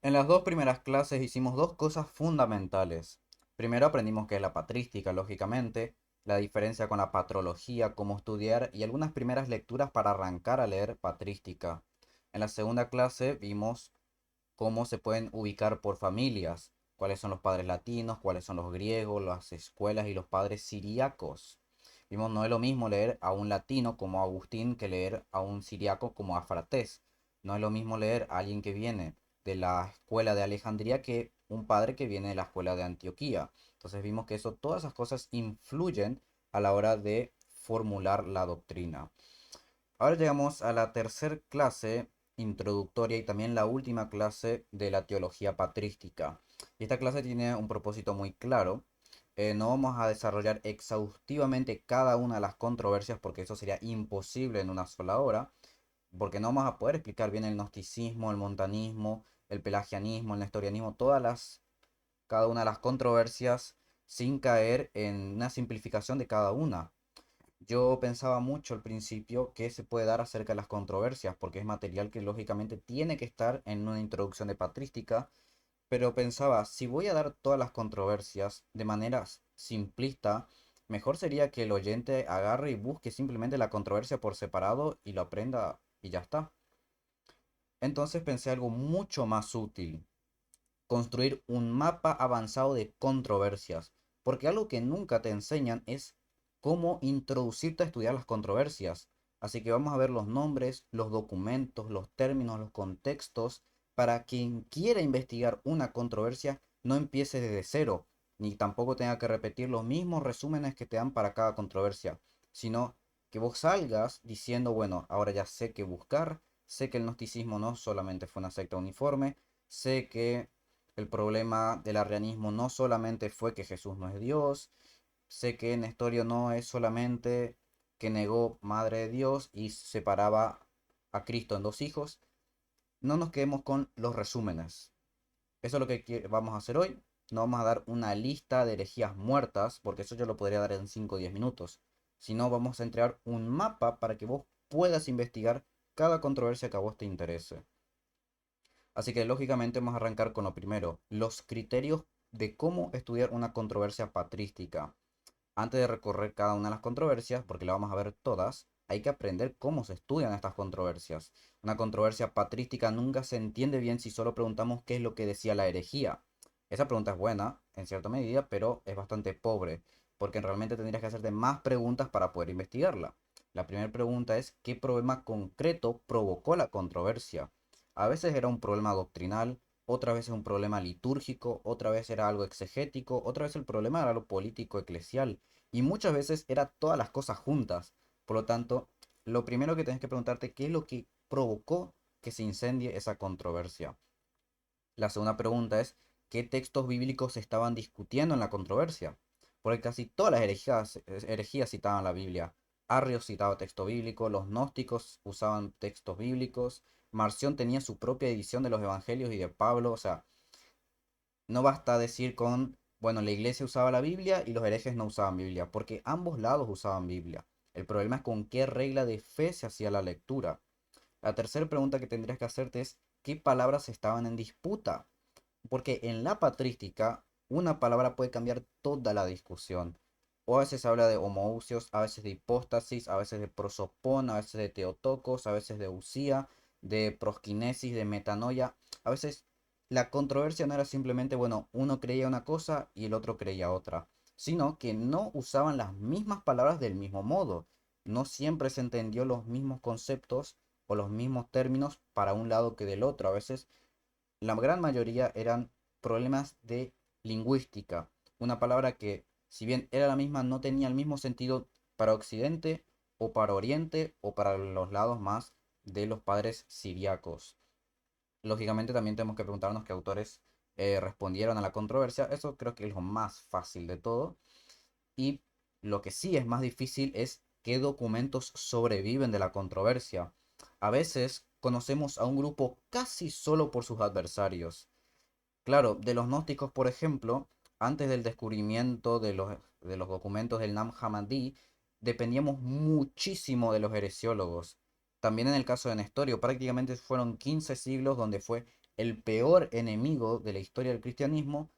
En las dos primeras clases hicimos dos cosas fundamentales. Primero aprendimos qué es la patrística, lógicamente, la diferencia con la patrología, cómo estudiar y algunas primeras lecturas para arrancar a leer patrística. En la segunda clase vimos cómo se pueden ubicar por familias, cuáles son los padres latinos, cuáles son los griegos, las escuelas y los padres siríacos. Vimos no es lo mismo leer a un latino como Agustín que leer a un siriaco como Afratés. No es lo mismo leer a alguien que viene de la escuela de Alejandría que un padre que viene de la escuela de Antioquía. Entonces vimos que eso, todas esas cosas influyen a la hora de formular la doctrina. Ahora llegamos a la tercer clase introductoria y también la última clase de la teología patrística. Y esta clase tiene un propósito muy claro. No vamos a desarrollar exhaustivamente cada una de las controversias porque eso sería imposible en una sola hora, porque no vamos a poder explicar bien el gnosticismo, el montanismo, el pelagianismo, el nestorianismo, cada una de las controversias sin caer en una simplificación de cada una. Yo pensaba mucho al principio que se puede dar acerca de las controversias, porque es material que lógicamente tiene que estar en una introducción de patrística, pero pensaba, si voy a dar todas las controversias de manera simplista, mejor sería que el oyente agarre y busque simplemente la controversia por separado y lo aprenda y ya está. Entonces pensé algo mucho más útil, construir un mapa avanzado de controversias, porque algo que nunca te enseñan es cómo introducirte a estudiar las controversias. Así que vamos a ver los nombres, los documentos, los términos, los contextos, para quien quiera investigar una controversia no empiece desde cero, ni tampoco tenga que repetir los mismos resúmenes que te dan para cada controversia, sino que vos salgas diciendo, bueno, ahora ya sé qué buscar, sé que el gnosticismo no solamente fue una secta uniforme, sé que el problema del arrianismo no solamente fue que Jesús no es Dios, sé que Nestorio no es solamente que negó madre de Dios y separaba a Cristo en dos hijos. No nos quedemos con los resúmenes. Eso es lo que vamos a hacer hoy. No vamos a dar una lista de herejías muertas, porque eso yo lo podría dar en 5 o 10 minutos. Sino vamos a entregar un mapa para que vos puedas investigar cada controversia que a vos te interese. Así que lógicamente vamos a arrancar con lo primero, los criterios de cómo estudiar una controversia patrística. Antes de recorrer cada una de las controversias, porque la vamos a ver todas, hay que aprender cómo se estudian estas controversias. Una controversia patrística nunca se entiende bien si solo preguntamos qué es lo que decía la herejía. Esa pregunta es buena, en cierta medida, pero es bastante pobre, porque realmente tendrías que hacerte más preguntas para poder investigarla. La primera pregunta es, ¿qué problema concreto provocó la controversia? A veces era un problema doctrinal, otra vez un problema litúrgico, otra vez era algo exegético, otra vez el problema era algo político eclesial y muchas veces era todas las cosas juntas. Por lo tanto, lo primero que tienes que preguntarte qué es lo que provocó que se incendie esa controversia. La segunda pregunta es qué textos bíblicos se estaban discutiendo en la controversia. Porque casi todas las herejías citaban la Biblia. Arrios citaba texto bíblico, los gnósticos usaban textos bíblicos, Marción tenía su propia edición de los evangelios y de Pablo, o sea, no basta decir con, bueno, la iglesia usaba la Biblia y los herejes no usaban Biblia, porque ambos lados usaban Biblia. El problema es con qué regla de fe se hacía la lectura. La tercera pregunta que tendrías que hacerte es, ¿qué palabras estaban en disputa? Porque en la patrística, una palabra puede cambiar toda la discusión. O a veces habla de homoousios, a veces de hipóstasis, a veces de prosopón, a veces de teotocos, a veces de usía, de prosquinesis, de metanoia. A veces la controversia no era simplemente, bueno, uno creía una cosa y el otro creía otra, sino que no usaban las mismas palabras del mismo modo. No siempre se entendió los mismos conceptos o los mismos términos para un lado que del otro. A veces la gran mayoría eran problemas de lingüística. Una palabra que, si bien era la misma, no tenía el mismo sentido para Occidente o para Oriente o para los lados más de los padres siriacos. Lógicamente también tenemos que preguntarnos qué autores respondieron a la controversia. Eso creo que es lo más fácil de todo. Y lo que sí es más difícil es qué documentos sobreviven de la controversia. A veces conocemos a un grupo casi solo por sus adversarios. Claro, de los gnósticos, por ejemplo, antes del descubrimiento de los documentos del Nag Hammadi, dependíamos muchísimo de los heresiólogos. También en el caso de Nestorio, prácticamente fueron 15 siglos donde fue el peor enemigo de la historia del cristianismo,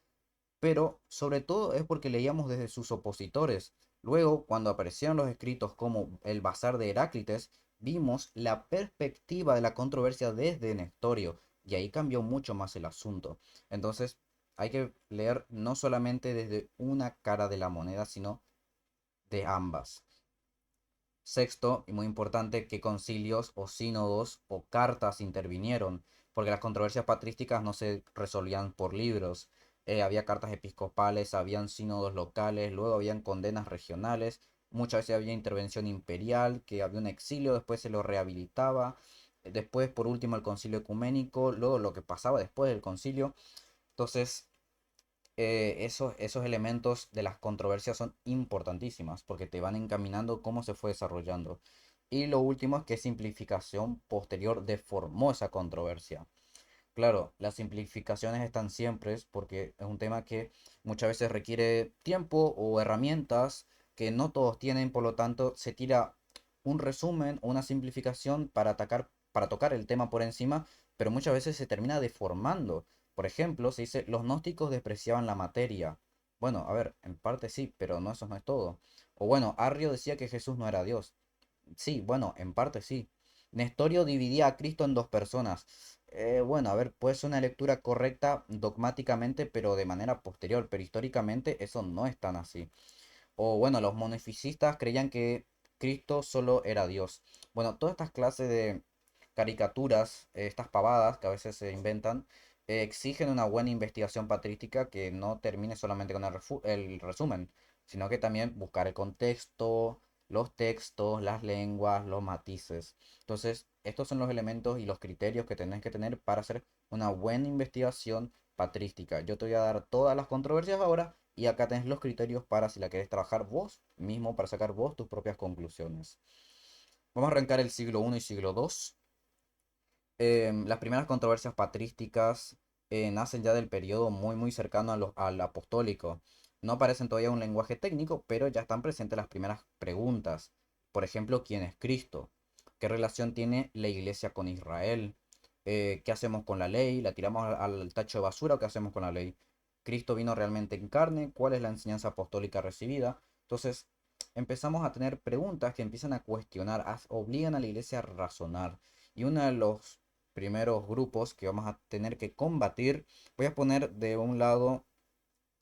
pero sobre todo es porque leíamos desde sus opositores. Luego, cuando aparecieron los escritos como el Bazar de Heráclites, vimos la perspectiva de la controversia desde Nestorio, y ahí cambió mucho más el asunto. Entonces, hay que leer no solamente desde una cara de la moneda, sino de ambas. Sexto, y muy importante, qué concilios o sínodos o cartas intervinieron, porque las controversias patrísticas no se resolvían por libros. Había cartas episcopales, habían sínodos locales, luego habían condenas regionales, muchas veces había intervención imperial, que había un exilio, después se lo rehabilitaba, después por último el concilio ecuménico, luego lo que pasaba después del concilio. Entonces, esos elementos de las controversias son importantísimas porque te van encaminando cómo se fue desarrollando. Y lo último es que simplificación posterior deformó esa controversia. Claro, las simplificaciones están siempre porque es un tema que muchas veces requiere tiempo o herramientas que no todos tienen, por lo tanto se tira un resumen o una simplificación para atacar, para tocar el tema por encima, pero muchas veces se termina deformando. Por ejemplo, se dice, los gnósticos despreciaban la materia. Bueno, a ver, en parte sí, pero no, eso no es todo. O bueno, Arrio decía que Jesús no era Dios. Sí, bueno, en parte sí. Nestorio dividía a Cristo en dos personas. Bueno, a ver, puede ser una lectura correcta dogmáticamente, pero de manera posterior, pero históricamente eso no es tan así. O bueno, los monofisistas creían que Cristo solo era Dios. Bueno, todas estas clases de caricaturas, estas pavadas que a veces se inventan, exigen una buena investigación patrística que no termine solamente con el resumen, sino que también buscar el contexto, los textos, las lenguas, los matices. Entonces, estos son los elementos y los criterios que tenés que tener para hacer una buena investigación patrística. Yo te voy a dar todas las controversias ahora y acá tenés los criterios para si la querés trabajar vos mismo, para sacar vos tus propias conclusiones. Vamos a arrancar el siglo I y siglo II. Las primeras controversias patrísticas nacen ya del periodo muy cercano al apostólico. No aparecen todavía un lenguaje técnico, pero ya están presentes las primeras preguntas. Por ejemplo, ¿quién es Cristo? ¿Qué relación tiene la iglesia con Israel? ¿Qué hacemos con la ley? ¿La tiramos al tacho de basura o qué hacemos con la ley? ¿Cristo vino realmente en carne? ¿Cuál es la enseñanza apostólica recibida? Entonces, empezamos a tener preguntas que empiezan a cuestionar, obligan a la iglesia a razonar. Y uno de los primeros grupos que vamos a tener que combatir, voy a poner de un lado,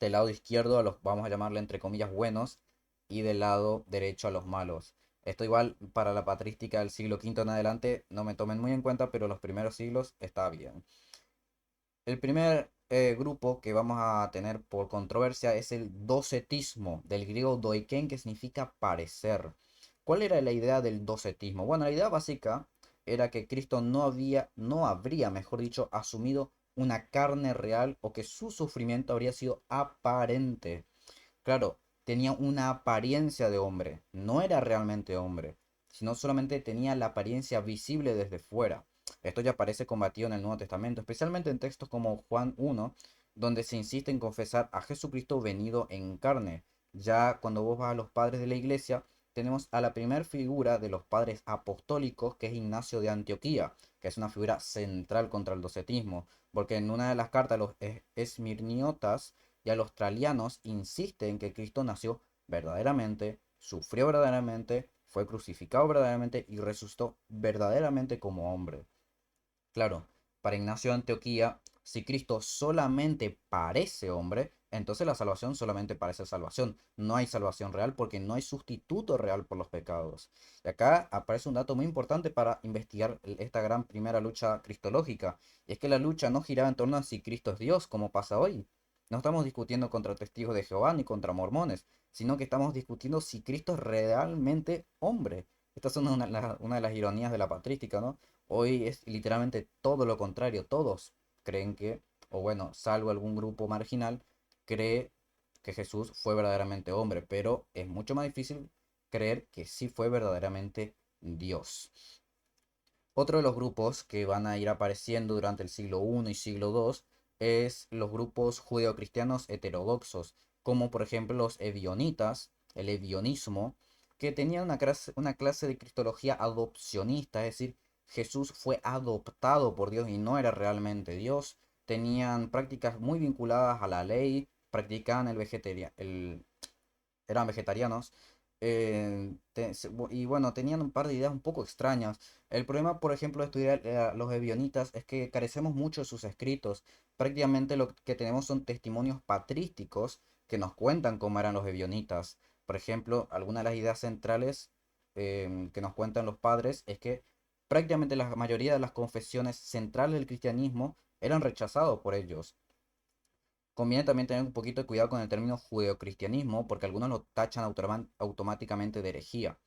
del lado izquierdo a los, vamos a llamarle entre comillas, buenos, y del lado derecho a los malos. Esto igual para la patrística del siglo V en adelante, no me tomen muy en cuenta, pero los primeros siglos está bien. El primer grupo que vamos a tener por controversia es el docetismo, del griego doiken, que significa parecer. ¿Cuál era la idea del docetismo? Bueno, la idea básica era que Cristo no habría, mejor dicho, asumido una carne real o que su sufrimiento habría sido aparente. Claro, tenía una apariencia de hombre, no era realmente hombre, sino solamente tenía la apariencia visible desde fuera. Esto ya aparece combatido en el Nuevo Testamento, especialmente en textos como Juan 1, donde se insiste en confesar a Jesucristo venido en carne. Ya cuando vos vas a los padres de la iglesia, tenemos a la primera figura de los padres apostólicos, que es Ignacio de Antioquía, que es una figura central contra el docetismo, porque en una de las cartas, los esmirniotas, y a los australianos insisten en que Cristo nació verdaderamente, sufrió verdaderamente, fue crucificado verdaderamente y resucitó verdaderamente como hombre. Claro, para Ignacio de Antioquía, si Cristo solamente parece hombre, entonces la salvación solamente parece salvación. No hay salvación real porque no hay sustituto real por los pecados. Y acá aparece un dato muy importante para investigar esta gran primera lucha cristológica. Y es que la lucha no giraba en torno a si Cristo es Dios, como pasa hoy. No estamos discutiendo contra testigos de Jehová ni contra mormones, sino que estamos discutiendo si Cristo es realmente hombre. Esta es una de las ironías de la patrística, ¿no? Hoy es literalmente todo lo contrario. Todos creen que, o bueno, salvo algún grupo marginal, cree que Jesús fue verdaderamente hombre, pero es mucho más difícil creer que sí fue verdaderamente Dios. Otro de los grupos que van a ir apareciendo durante el siglo I y siglo II es los grupos judeocristianos heterodoxos, como por ejemplo los ebionitas, el ebionismo, que tenían una clase de cristología adopcionista, es decir, Jesús fue adoptado por Dios y no era realmente Dios. Tenían prácticas muy vinculadas a la ley, practicaban eran vegetarianos. Y bueno, tenían un par de ideas un poco extrañas. El problema, por ejemplo, de estudiar a los ebionitas es que carecemos mucho de sus escritos. Prácticamente lo que tenemos son testimonios patrísticos que nos cuentan cómo eran los ebionitas. Por ejemplo, algunas de las ideas centrales que nos cuentan los padres es que prácticamente la mayoría de las confesiones centrales del cristianismo eran rechazados por ellos. Conviene también tener un poquito de cuidado con el término judeocristianismo, porque algunos lo tachan automáticamente de herejía.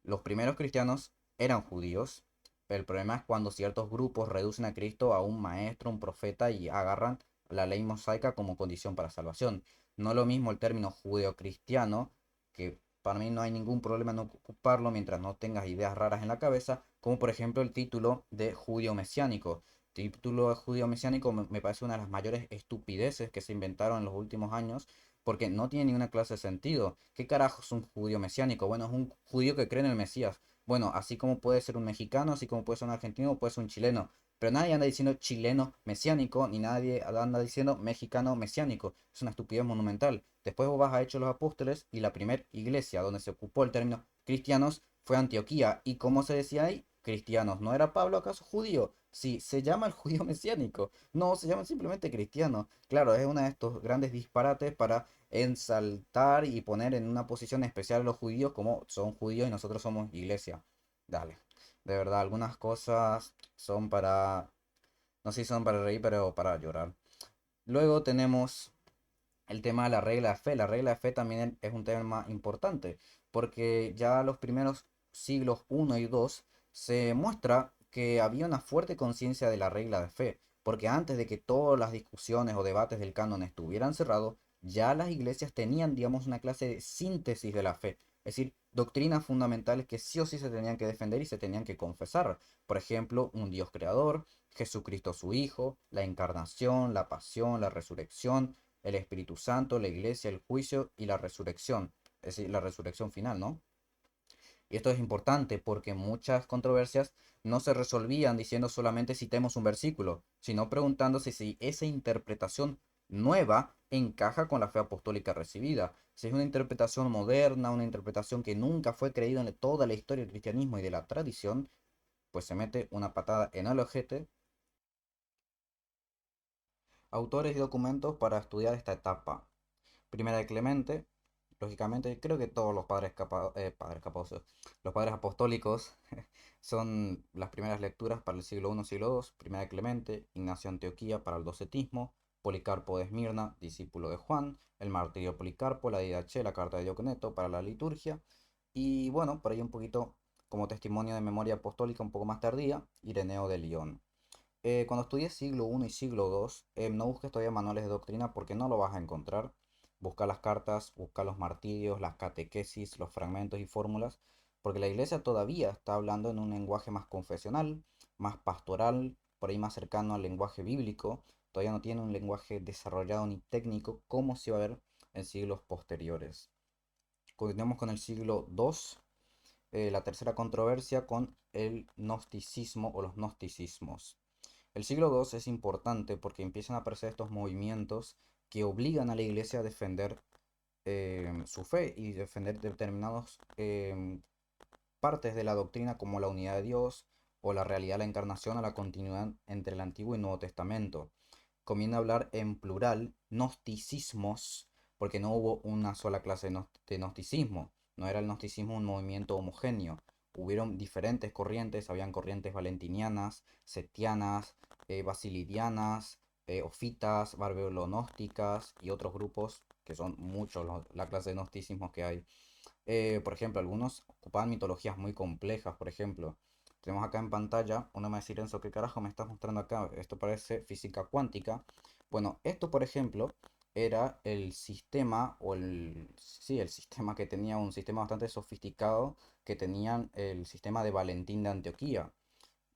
Los primeros cristianos eran judíos. El problema es cuando ciertos grupos reducen a Cristo a un maestro, un profeta y agarran la ley mosaica como condición para salvación. No es lo mismo el término judeocristiano, que para mí no hay ningún problema en ocuparlo mientras no tengas ideas raras en la cabeza, como por ejemplo el título de judío mesiánico. Título de judío mesiánico me parece una de las mayores estupideces que se inventaron en los últimos años porque no tiene ninguna clase de sentido. ¿Qué carajo es un judío mesiánico? Bueno, es un judío que cree en el Mesías. Bueno, así como puede ser un mexicano, así como puede ser un argentino, puede ser un chileno. Pero nadie anda diciendo chileno mesiánico, ni nadie anda diciendo mexicano mesiánico. Es una estupidez monumental. Después vos vas a Hechos de los Apóstoles y la primera iglesia donde se ocupó el término cristianos fue Antioquía. ¿Y cómo se decía ahí? Cristianos. ¿No era Pablo acaso judío? Sí, se llama el judío mesiánico. No, se llama simplemente cristiano. Claro, es uno de estos grandes disparates para ensaltar y poner en una posición especial a los judíos como son judíos y nosotros somos iglesia. Dale. De verdad, algunas cosas son para, no sé si son para reír, pero para llorar. Luego tenemos el tema de la regla de fe. La regla de fe también es un tema importante, porque ya los primeros siglos uno y 2 se muestra que había una fuerte conciencia de la regla de fe, porque antes de que todas las discusiones o debates del canon estuvieran cerrados, ya las iglesias tenían, digamos, una clase de síntesis de la fe, es decir, doctrinas fundamentales que sí o sí se tenían que defender y se tenían que confesar. Por ejemplo, un Dios creador, Jesucristo su Hijo, la encarnación, la pasión, la resurrección, el Espíritu Santo, la iglesia, el juicio y la resurrección, es decir, la resurrección final, ¿no? Y esto es importante porque muchas controversias no se resolvían diciendo solamente citemos un versículo, sino preguntándose si esa interpretación nueva encaja con la fe apostólica recibida. Si es una interpretación moderna, una interpretación que nunca fue creída en toda la historia del cristianismo y de la tradición, pues se mete una patada en el ojete. Autores y documentos para estudiar esta etapa. Primera de Clemente, lógicamente, creo que todos los padres capaces, los padres apostólicos son las primeras lecturas para el siglo I, siglo II. Primera de Clemente, Ignacio de Antioquía para el docetismo, Policarpo de Esmirna, discípulo de Juan, el martirio de Policarpo, la Didache, la carta de Diocneto para la liturgia. Y bueno, por ahí un poquito como testimonio de memoria apostólica un poco más tardía, Ireneo de León. Cuando estudies siglo I y siglo II, no busques todavía manuales de doctrina porque no lo vas a encontrar. Busca las cartas, busca los martirios, las catequesis, los fragmentos y fórmulas, porque la iglesia todavía está hablando en un lenguaje más confesional, más pastoral, por ahí más cercano al lenguaje bíblico. Todavía no tiene un lenguaje desarrollado ni técnico como se va a ver en siglos posteriores. Continuamos con el siglo II, la tercera controversia con el gnosticismo o los gnosticismos. El siglo II es importante porque empiezan a aparecer estos movimientos que obligan a la iglesia a defender su fe y defender determinadas partes de la doctrina como la unidad de Dios o la realidad de la encarnación o la continuidad entre el Antiguo y Nuevo Testamento. Conviene hablar en plural, gnosticismos, porque no hubo una sola clase de gnosticismo. No era el gnosticismo un movimiento homogéneo. Hubieron diferentes corrientes, habían corrientes valentinianas, setianas, basilidianas, ofitas, barbeolonósticas y otros grupos que son muchos la clase de gnosticismos que hay. Por ejemplo, algunos ocupaban mitologías muy complejas, por ejemplo. Tenemos acá en pantalla, uno me va a decir, Enzo, ¿qué carajo me estás mostrando acá? Esto parece física cuántica. Bueno, esto, por ejemplo, era el sistema, sí, el sistema que tenía un sistema bastante sofisticado, que tenían el sistema de Valentín de Antioquía.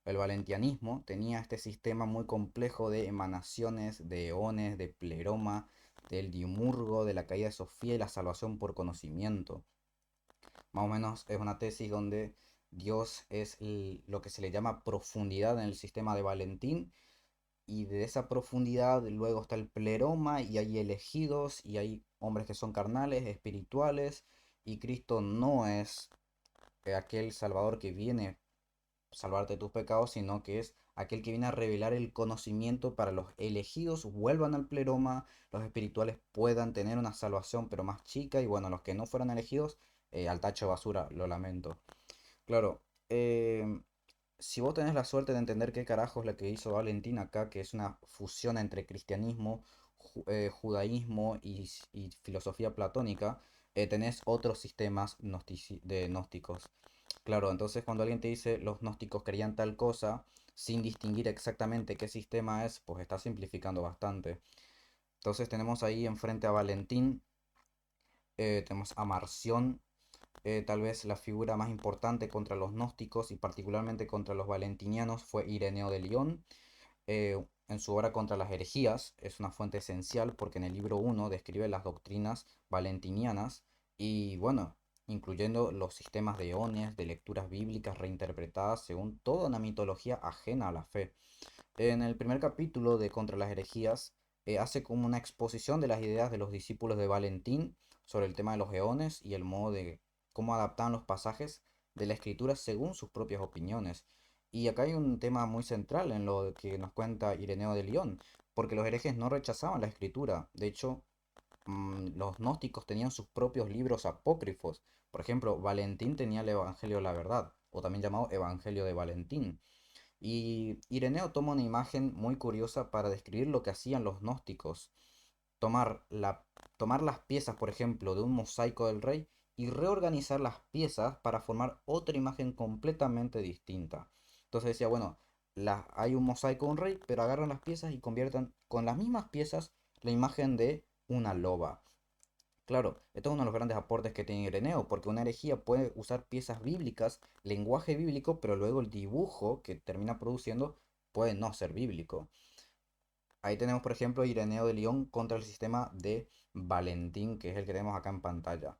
El valentianismo tenía este sistema muy complejo de emanaciones, de eones, de pleroma, del diumurgo, de la caída de Sofía y la salvación por conocimiento. Más o menos es una tesis donde Dios es lo que se le llama profundidad en el sistema de Valentín, y de esa profundidad luego está el pleroma y hay elegidos y hay hombres que son carnales, espirituales, y Cristo no es aquel Salvador que viene a salvarte de tus pecados, sino que es aquel que viene a revelar el conocimiento para los elegidos vuelvan al pleroma, los espirituales puedan tener una salvación pero más chica, y bueno, los que no fueran elegidos, al tacho de basura, lo lamento. Claro, si vos tenés la suerte de entender qué carajo es la que hizo Valentín acá, que es una fusión entre cristianismo, judaísmo y filosofía platónica, tenés otros sistemas de gnósticos. Claro, entonces cuando alguien te dice los gnósticos querían tal cosa, sin distinguir exactamente qué sistema es, pues está simplificando bastante. Entonces tenemos ahí enfrente a Valentín, tenemos a Marción, tal vez la figura más importante contra los gnósticos y particularmente contra los valentinianos fue Ireneo de León. En su obra Contra las herejías es una fuente esencial porque en el libro uno describe las doctrinas valentinianas y bueno, incluyendo los sistemas de eones, de lecturas bíblicas reinterpretadas según toda una mitología ajena a la fe. En el primer capítulo de Contra las herejías, hace como una exposición de las ideas de los discípulos de Valentín sobre el tema de los eones y el modo de cómo adaptaban los pasajes de la escritura según sus propias opiniones. Y acá hay un tema muy central en lo que nos cuenta Ireneo de León, porque los herejes no rechazaban la escritura. De hecho, los gnósticos tenían sus propios libros apócrifos. Por ejemplo, Valentín tenía el Evangelio de la Verdad, o también llamado Evangelio de Valentín. Y Ireneo toma una imagen muy curiosa para describir lo que hacían los gnósticos. Tomar, tomar las piezas, por ejemplo, de un mosaico del rey y reorganizar las piezas para formar otra imagen completamente distinta. Entonces decía, bueno, hay un mosaico de un rey, pero agarran las piezas y conviertan con las mismas piezas la imagen de una loba. Claro, esto es uno de los grandes aportes que tiene Ireneo, porque una herejía puede usar piezas bíblicas, lenguaje bíblico, pero luego el dibujo que termina produciendo puede no ser bíblico. Ahí tenemos, por ejemplo, Ireneo de León contra el sistema de Valentín, que es el que tenemos acá en pantalla.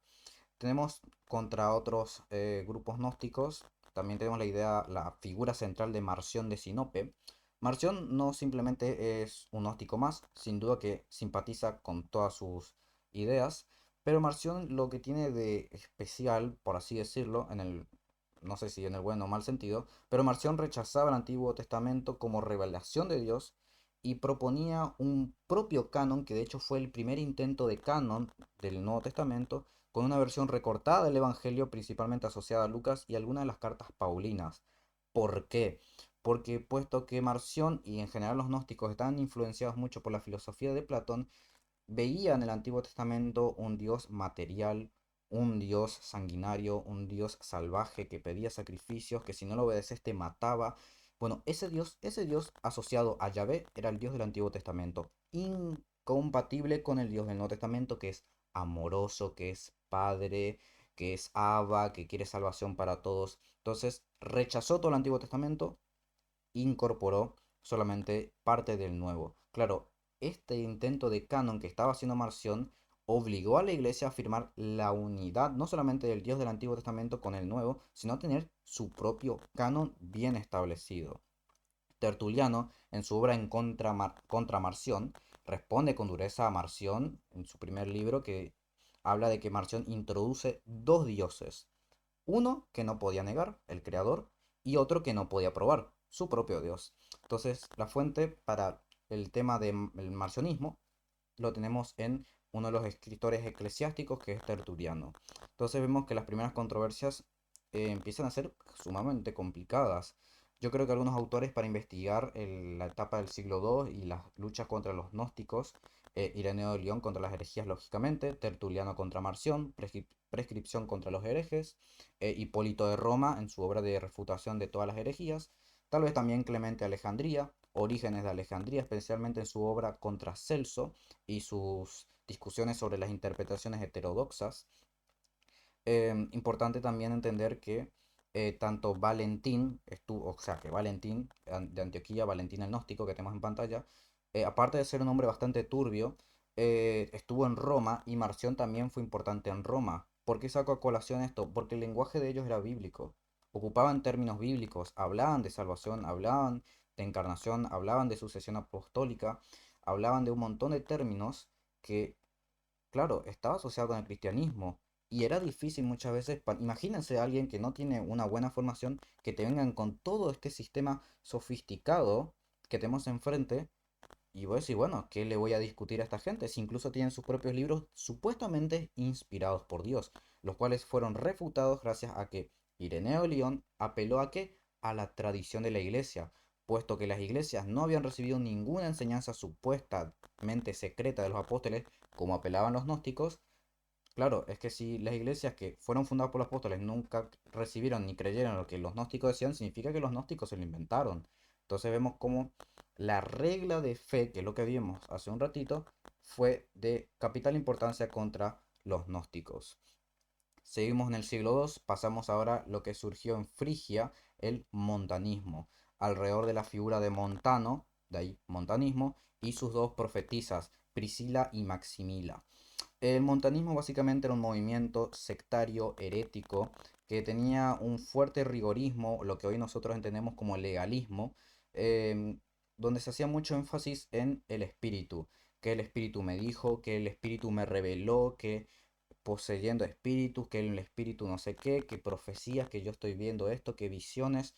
Tenemos contra otros grupos gnósticos, también tenemos la idea, la figura central de Marción de Sinope. Marción no simplemente es un gnóstico más, sin duda que simpatiza con todas sus ideas, pero Marción lo que tiene de especial, por así decirlo, no sé si en el buen o mal sentido, pero Marción rechazaba el Antiguo Testamento como revelación de Dios y proponía un propio canon, que de hecho fue el primer intento de canon del Nuevo Testamento, con una versión recortada del Evangelio principalmente asociada a Lucas y algunas de las cartas paulinas. ¿Por qué? Porque puesto que Marción y en general los gnósticos estaban influenciados mucho por la filosofía de Platón, veían en el Antiguo Testamento un Dios material, un Dios sanguinario, un Dios salvaje que pedía sacrificios, que si no lo obedeces te mataba. Bueno, ese Dios asociado a Yahvé era el Dios del Antiguo Testamento, incompatible con el Dios del Nuevo Testamento, que es amoroso, que es Padre, que es Abba, que quiere salvación para todos. Entonces rechazó todo el Antiguo Testamento, incorporó solamente parte del nuevo. Claro, este intento de canon que estaba haciendo Marción obligó a la iglesia a afirmar la unidad no solamente del Dios del Antiguo Testamento con el Nuevo, sino a tener su propio canon bien establecido. Tertuliano, en su obra contra Marción, responde con dureza a Marción en su primer libro, que habla de que Marción introduce dos dioses, uno que no podía negar, el creador, y otro que no podía probar, su propio Dios. Entonces, la fuente para el tema del marcionismo lo tenemos en uno de los escritores eclesiásticos, que es Tertuliano. Entonces vemos que las primeras controversias empiezan a ser sumamente complicadas. Yo creo que algunos autores, para investigar la etapa del siglo II y las luchas contra los gnósticos, Ireneo de León contra las herejías, lógicamente, Tertuliano contra Marción, prescripción contra los herejes, Hipólito de Roma en su obra de refutación de todas las herejías, tal vez también Clemente de Alejandría, Orígenes de Alejandría, especialmente en su obra contra Celso y sus discusiones sobre las interpretaciones heterodoxas. Importante también entender que tanto Valentín, o sea, que Valentín de Antioquía, Valentín el Gnóstico que tenemos en pantalla, aparte de ser un hombre bastante turbio, estuvo en Roma, y Marción también fue importante en Roma. ¿Por qué saco a colación esto? Porque el lenguaje de ellos era bíblico. ocupaban términos bíblicos, hablaban de salvación, hablaban de encarnación, hablaban de sucesión apostólica, hablaban de un montón de términos que, claro, estaba asociado con el cristianismo. Y era difícil muchas veces, imagínense a alguien que no tiene una buena formación, que te vengan con todo este sistema sofisticado que tenemos enfrente, y vos decís, bueno, ¿qué le voy a discutir a esta gente? Si incluso tienen sus propios libros supuestamente inspirados por Dios, los cuales fueron refutados gracias a que Ireneo de León apeló a qué? A la tradición de la iglesia, puesto que las iglesias no habían recibido ninguna enseñanza supuestamente secreta de los apóstoles, como apelaban los gnósticos. Claro, es que si las iglesias que fueron fundadas por los apóstoles nunca recibieron ni creyeron lo que los gnósticos decían, significa que los gnósticos se lo inventaron. Entonces vemos como la regla de fe, que es lo que vimos hace un ratito, fue de capital importancia contra los gnósticos. Seguimos en el siglo II, pasamos ahora a lo que surgió en Frigia, el montanismo, alrededor de la figura de Montano, de ahí montanismo, y sus dos profetisas, Priscila y Maximila. El montanismo básicamente era un movimiento sectario, herético, que tenía un fuerte rigorismo, lo que hoy nosotros entendemos como legalismo, em, donde se hacía mucho énfasis en el espíritu, que el espíritu me dijo, que el espíritu me reveló, que poseyendo espíritus, que el espíritu no sé qué, que profecías, que yo estoy viendo esto, que visiones.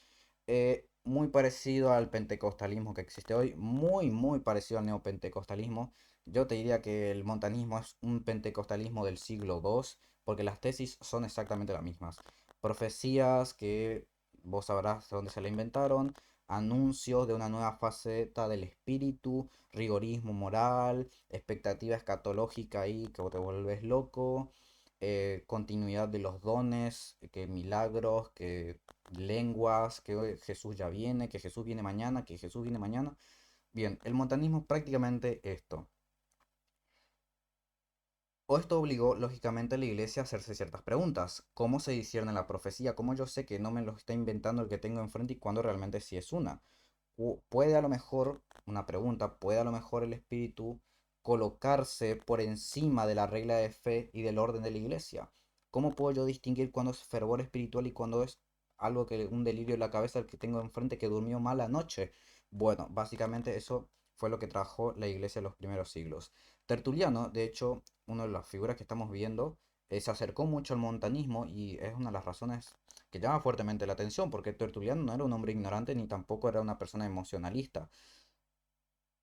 Muy parecido al pentecostalismo que existe hoy, muy parecido al neopentecostalismo. Yo te diría que el montanismo es un pentecostalismo del siglo II, porque las tesis son exactamente las mismas. Profecías que vos sabrás de dónde se la inventaron, anuncios de una nueva faceta del espíritu, rigorismo moral, expectativa escatológica ahí que te vuelves loco, continuidad de los dones, que milagros, que lenguas, que Jesús ya viene, que Jesús viene mañana, que Jesús viene mañana. Bien, el montanismo es prácticamente esto. O esto obligó, lógicamente, a la iglesia a hacerse ciertas preguntas. ¿Cómo se discierne la profecía? ¿Cómo yo sé que no me lo está inventando el que tengo enfrente y cuándo realmente sí es una? Puede a lo mejor, una pregunta, puede a lo mejor el espíritu colocarse por encima de la regla de fe y del orden de la iglesia. ¿Cómo puedo yo distinguir cuándo es fervor espiritual y cuándo es algo que un delirio en la cabeza el que tengo enfrente que durmió mal anoche? Bueno, básicamente eso fue lo que trajo la iglesia en los primeros siglos. Tertuliano, de hecho, una de las figuras que estamos viendo, se acercó mucho al montanismo y es una de las razones que llama fuertemente la atención, porque Tertuliano no era un hombre ignorante ni tampoco era una persona emocionalista.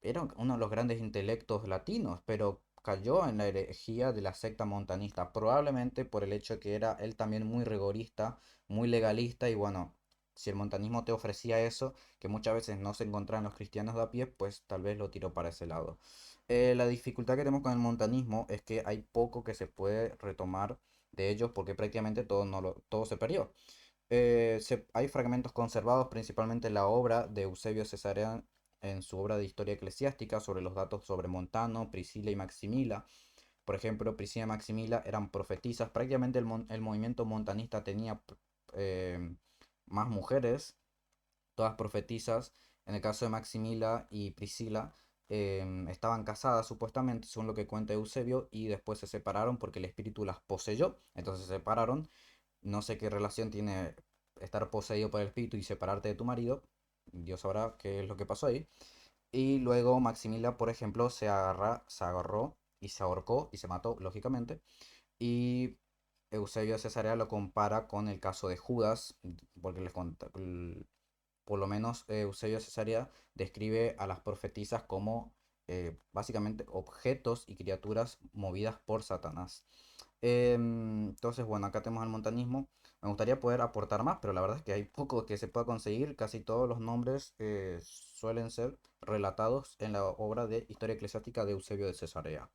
Era uno de los grandes intelectos latinos, pero cayó en la herejía de la secta montanista, probablemente por el hecho de que era él también muy rigorista, muy legalista, y bueno, si el montanismo te ofrecía eso, que muchas veces no se encontraba en los cristianos de a pie, pues tal vez lo tiró para ese lado. La dificultad que tenemos con el montanismo es que hay poco que se puede retomar de ellos porque prácticamente todo, no todo se perdió. Hay fragmentos conservados, principalmente en la obra de Eusebio Cesarea en su obra de historia eclesiástica sobre los datos sobre Montano, Priscila y Maximila. Por ejemplo, Priscila y Maximila eran profetisas. Prácticamente el movimiento montanista tenía eh, más mujeres, todas profetisas. En el caso de Maximila y Priscila, estaban casadas supuestamente, según lo que cuenta Eusebio, y después se separaron porque el espíritu las poseyó. Entonces se separaron. No sé qué relación tiene estar poseído por el espíritu y separarte de tu marido. Dios sabrá qué es lo que pasó ahí. Y luego Maximila, por ejemplo, se agarró y se ahorcó y se mató, lógicamente. Y Eusebio de Cesarea lo compara con el caso de Judas, porque por lo menos Eusebio de Cesarea describe a las profetisas como básicamente objetos y criaturas movidas por Satanás. Entonces, bueno, acá tenemos el montanismo. Me gustaría poder aportar más, pero la verdad es que hay poco que se pueda conseguir. Casi todos los nombres suelen ser relatados en la obra de Historia Eclesiástica de Eusebio de Cesarea.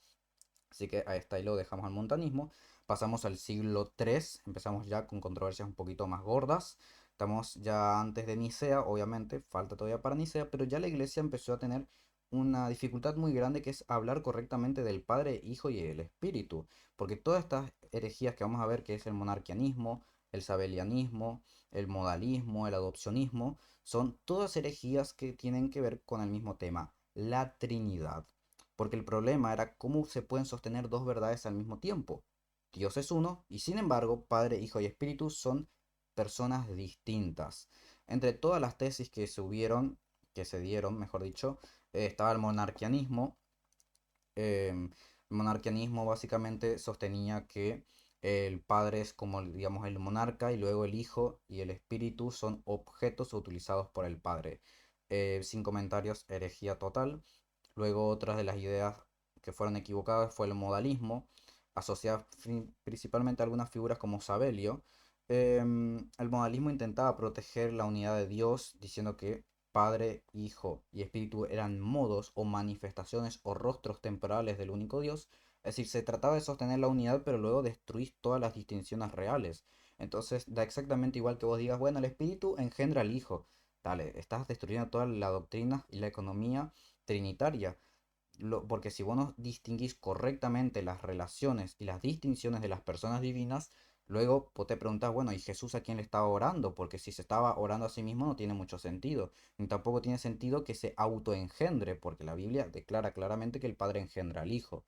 Así que ahí está, ahí lo dejamos al montanismo. Pasamos al siglo III, empezamos ya con controversias un poquito más gordas. Estamos ya antes de Nicea, obviamente, falta todavía para Nicea, pero ya la iglesia empezó a tener una dificultad muy grande que es hablar correctamente del Padre, Hijo y el Espíritu. Porque todas estas herejías que vamos a ver, que es el monarquianismo, el sabelianismo, el modalismo, el adopcionismo, son todas herejías que tienen que ver con el mismo tema, la Trinidad. Porque el problema era cómo se pueden sostener dos verdades al mismo tiempo. Dios es uno y sin embargo Padre, Hijo y Espíritu son personas distintas. Entre todas las tesis que se dieron, mejor dicho, estaba el monarquianismo. El monarquianismo básicamente sostenía que el padre es como, digamos, el monarca y luego el hijo y el espíritu son objetos utilizados por el padre. Sin comentarios, herejía total. Luego otras de las ideas que fueron equivocadas fue el modalismo, asociado principalmente a algunas figuras como Sabelio. El modalismo intentaba proteger la unidad de Dios, diciendo que Padre, Hijo y Espíritu eran modos o manifestaciones o rostros temporales del único Dios. Es decir, se trataba de sostener la unidad, pero luego destruís todas las distinciones reales. Entonces, da exactamente igual que vos digas, bueno, el Espíritu engendra al Hijo. Dale, estás destruyendo toda la doctrina y la economía trinitaria. Porque si vos no distinguís correctamente las relaciones y las distinciones de las personas divinas, luego vos te preguntás, bueno, ¿y Jesús a quién le estaba orando? Porque si se estaba orando a sí mismo no tiene mucho sentido. Ni tampoco tiene sentido que se autoengendre, porque la Biblia declara claramente que el Padre engendra al Hijo.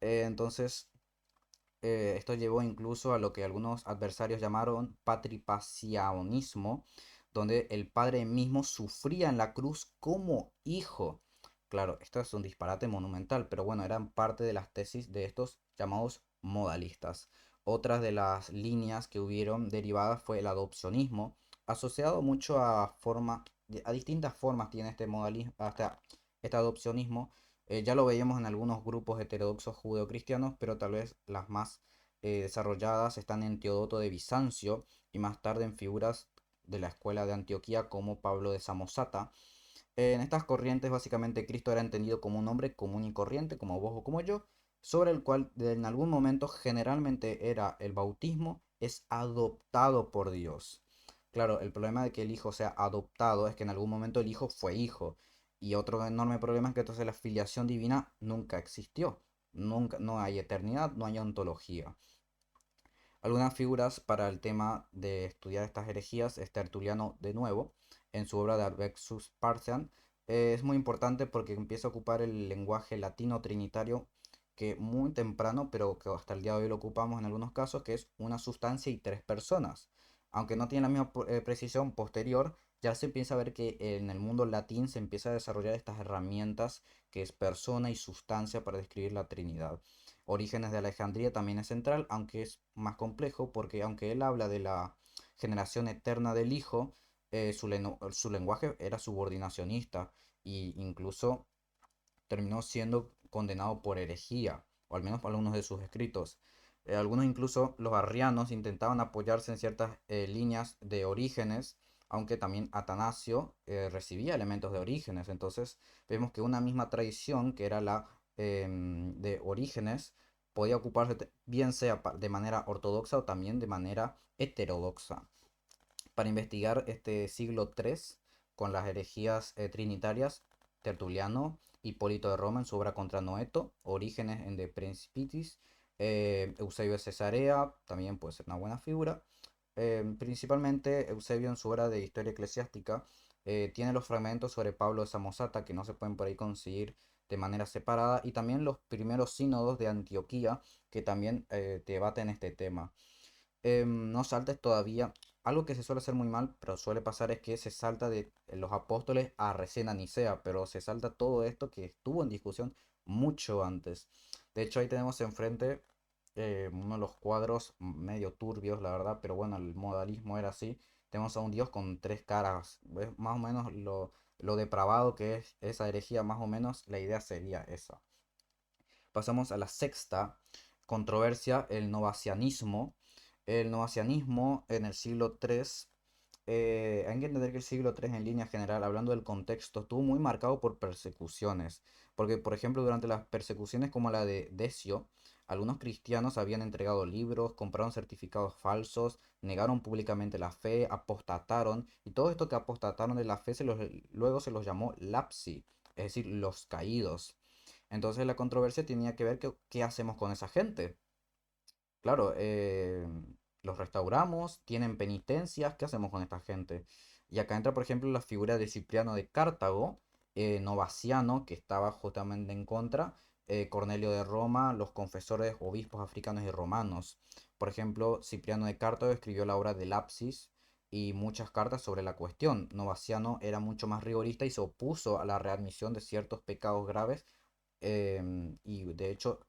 Entonces, esto llevó incluso a lo que algunos adversarios llamaron patripacianismo, donde el Padre mismo sufría en la cruz como hijo. Claro, esto es un disparate monumental, pero bueno, eran parte de las tesis de estos llamados modalistas. Otras de las líneas que hubieron derivadas fue el adopcionismo, asociado mucho a distintas formas tiene este modalismo, hasta este adopcionismo. Ya lo veíamos en algunos grupos heterodoxos judeocristianos, pero tal vez las más desarrolladas están en Teodoto de Bizancio y más tarde en figuras de la escuela de Antioquía como Pablo de Samosata. En estas corrientes básicamente Cristo era entendido como un hombre común y corriente, como vos o como yo, sobre el cual en algún momento generalmente era el bautismo, es adoptado por Dios. Claro, el problema de que el hijo sea adoptado es que en algún momento el hijo fue hijo. Y otro enorme problema es que entonces la filiación divina nunca existió. Nunca, no hay eternidad, no hay ontología. Algunas figuras para el tema de estudiar estas herejías es Tertuliano de nuevo, en su obra de Advexus Partian. Es muy importante porque empieza a ocupar el lenguaje latino trinitario que muy temprano, pero que hasta el día de hoy lo ocupamos en algunos casos, que es una sustancia y tres personas. Aunque no tiene la misma precisión posterior, ya se empieza a ver que en el mundo latín se empieza a desarrollar estas herramientas que es persona y sustancia para describir la Trinidad. Orígenes de Alejandría también es central, aunque es más complejo porque aunque él habla de la generación eterna del Hijo, su lenguaje era subordinacionista e incluso terminó siendo condenado por herejía, o al menos por algunos de sus escritos. Algunos incluso los arrianos intentaban apoyarse en ciertas líneas de Orígenes, aunque también Atanasio recibía elementos de Orígenes. Entonces vemos que una misma tradición, que era la de Orígenes, podía ocuparse bien sea de manera ortodoxa o también de manera heterodoxa. Para investigar este siglo III con las herejías trinitarias, Tertuliano, Hipólito de Roma en su obra contra Noeto, Orígenes en De Principiis, Eusebio de Cesarea, también puede ser una buena figura. Principalmente Eusebio en su obra de Historia Eclesiástica tiene los fragmentos sobre Pablo de Samosata que no se pueden por ahí conseguir de manera separada y también los primeros sínodos de Antioquía que también debaten este tema. No saltes todavía. Algo que se suele hacer muy mal, pero suele pasar es que se salta de los apóstoles a recién a Nicea, pero se salta todo esto que estuvo en discusión mucho antes. De hecho, ahí tenemos enfrente uno de los cuadros medio turbios, la verdad, pero bueno, el modalismo era así. Tenemos a un dios con tres caras. ¿Ves? Más o menos lo depravado que es esa herejía, más o menos la idea sería esa. Pasamos a la sexta controversia, el novacianismo. El novacianismo en el siglo III, hay que entender que el siglo III en línea general, hablando del contexto, estuvo muy marcado por persecuciones. Porque, por ejemplo, durante las persecuciones como la de Decio, algunos cristianos habían entregado libros, compraron certificados falsos, negaron públicamente la fe, apostataron, y todo esto que apostataron de la fe luego se los llamó lapsi, es decir, los caídos. Entonces la controversia tenía que ver qué hacemos con esa gente. Claro, los restauramos, tienen penitencias, ¿qué hacemos con esta gente? Y acá entra, por ejemplo, la figura de Cipriano de Cartago, Novaciano, que estaba justamente en contra, Cornelio de Roma, los confesores, obispos africanos y romanos. Por ejemplo, Cipriano de Cartago escribió la obra del Apsis y muchas cartas sobre la cuestión. Novaciano era mucho más rigorista y se opuso a la readmisión de ciertos pecados graves, y de hecho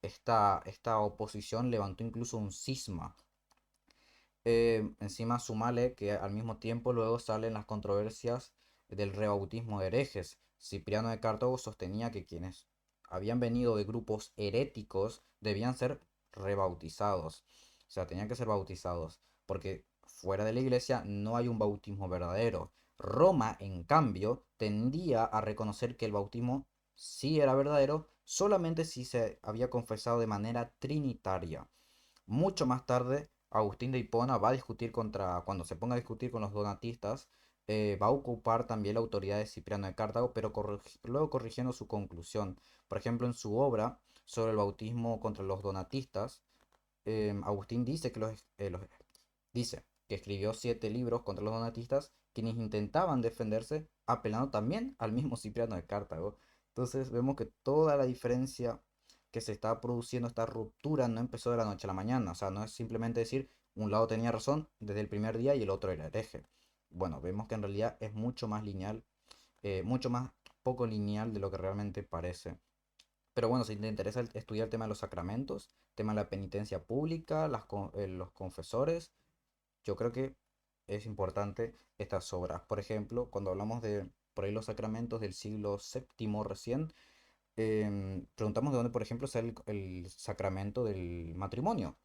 esta oposición levantó incluso un cisma. Encima sumale que al mismo tiempo luego salen las controversias del rebautismo de herejes. Cipriano de Cartago sostenía que quienes habían venido de grupos heréticos debían ser rebautizados. O sea, tenían que ser bautizados, porque fuera de la iglesia no hay un bautismo verdadero. Roma, en cambio, tendía a reconocer que el bautismo sí era verdadero solamente si se había confesado de manera trinitaria. Mucho más tarde, Agustín de Hipona va a discutir cuando se ponga a discutir con los donatistas, va a ocupar también la autoridad de Cipriano de Cartago, pero luego corrigiendo su conclusión. Por ejemplo, en su obra sobre el bautismo contra los donatistas, Agustín dice dice que escribió 7 libros contra los donatistas, quienes intentaban defenderse apelando también al mismo Cipriano de Cartago. Entonces vemos que toda la diferencia que se está produciendo, esta ruptura, no empezó de la noche a la mañana. O sea, no es simplemente decir un lado tenía razón desde el primer día y el otro era hereje. Bueno, vemos que en realidad es mucho más lineal, mucho más poco lineal de lo que realmente parece. Pero bueno, si te interesa estudiar el tema de los sacramentos, tema de la penitencia pública, los confesores, yo creo que es importante estas obras. Por ejemplo, cuando hablamos de por ahí los sacramentos del siglo séptimo recién, preguntamos de dónde, por ejemplo, sale el sacramento del matrimonio.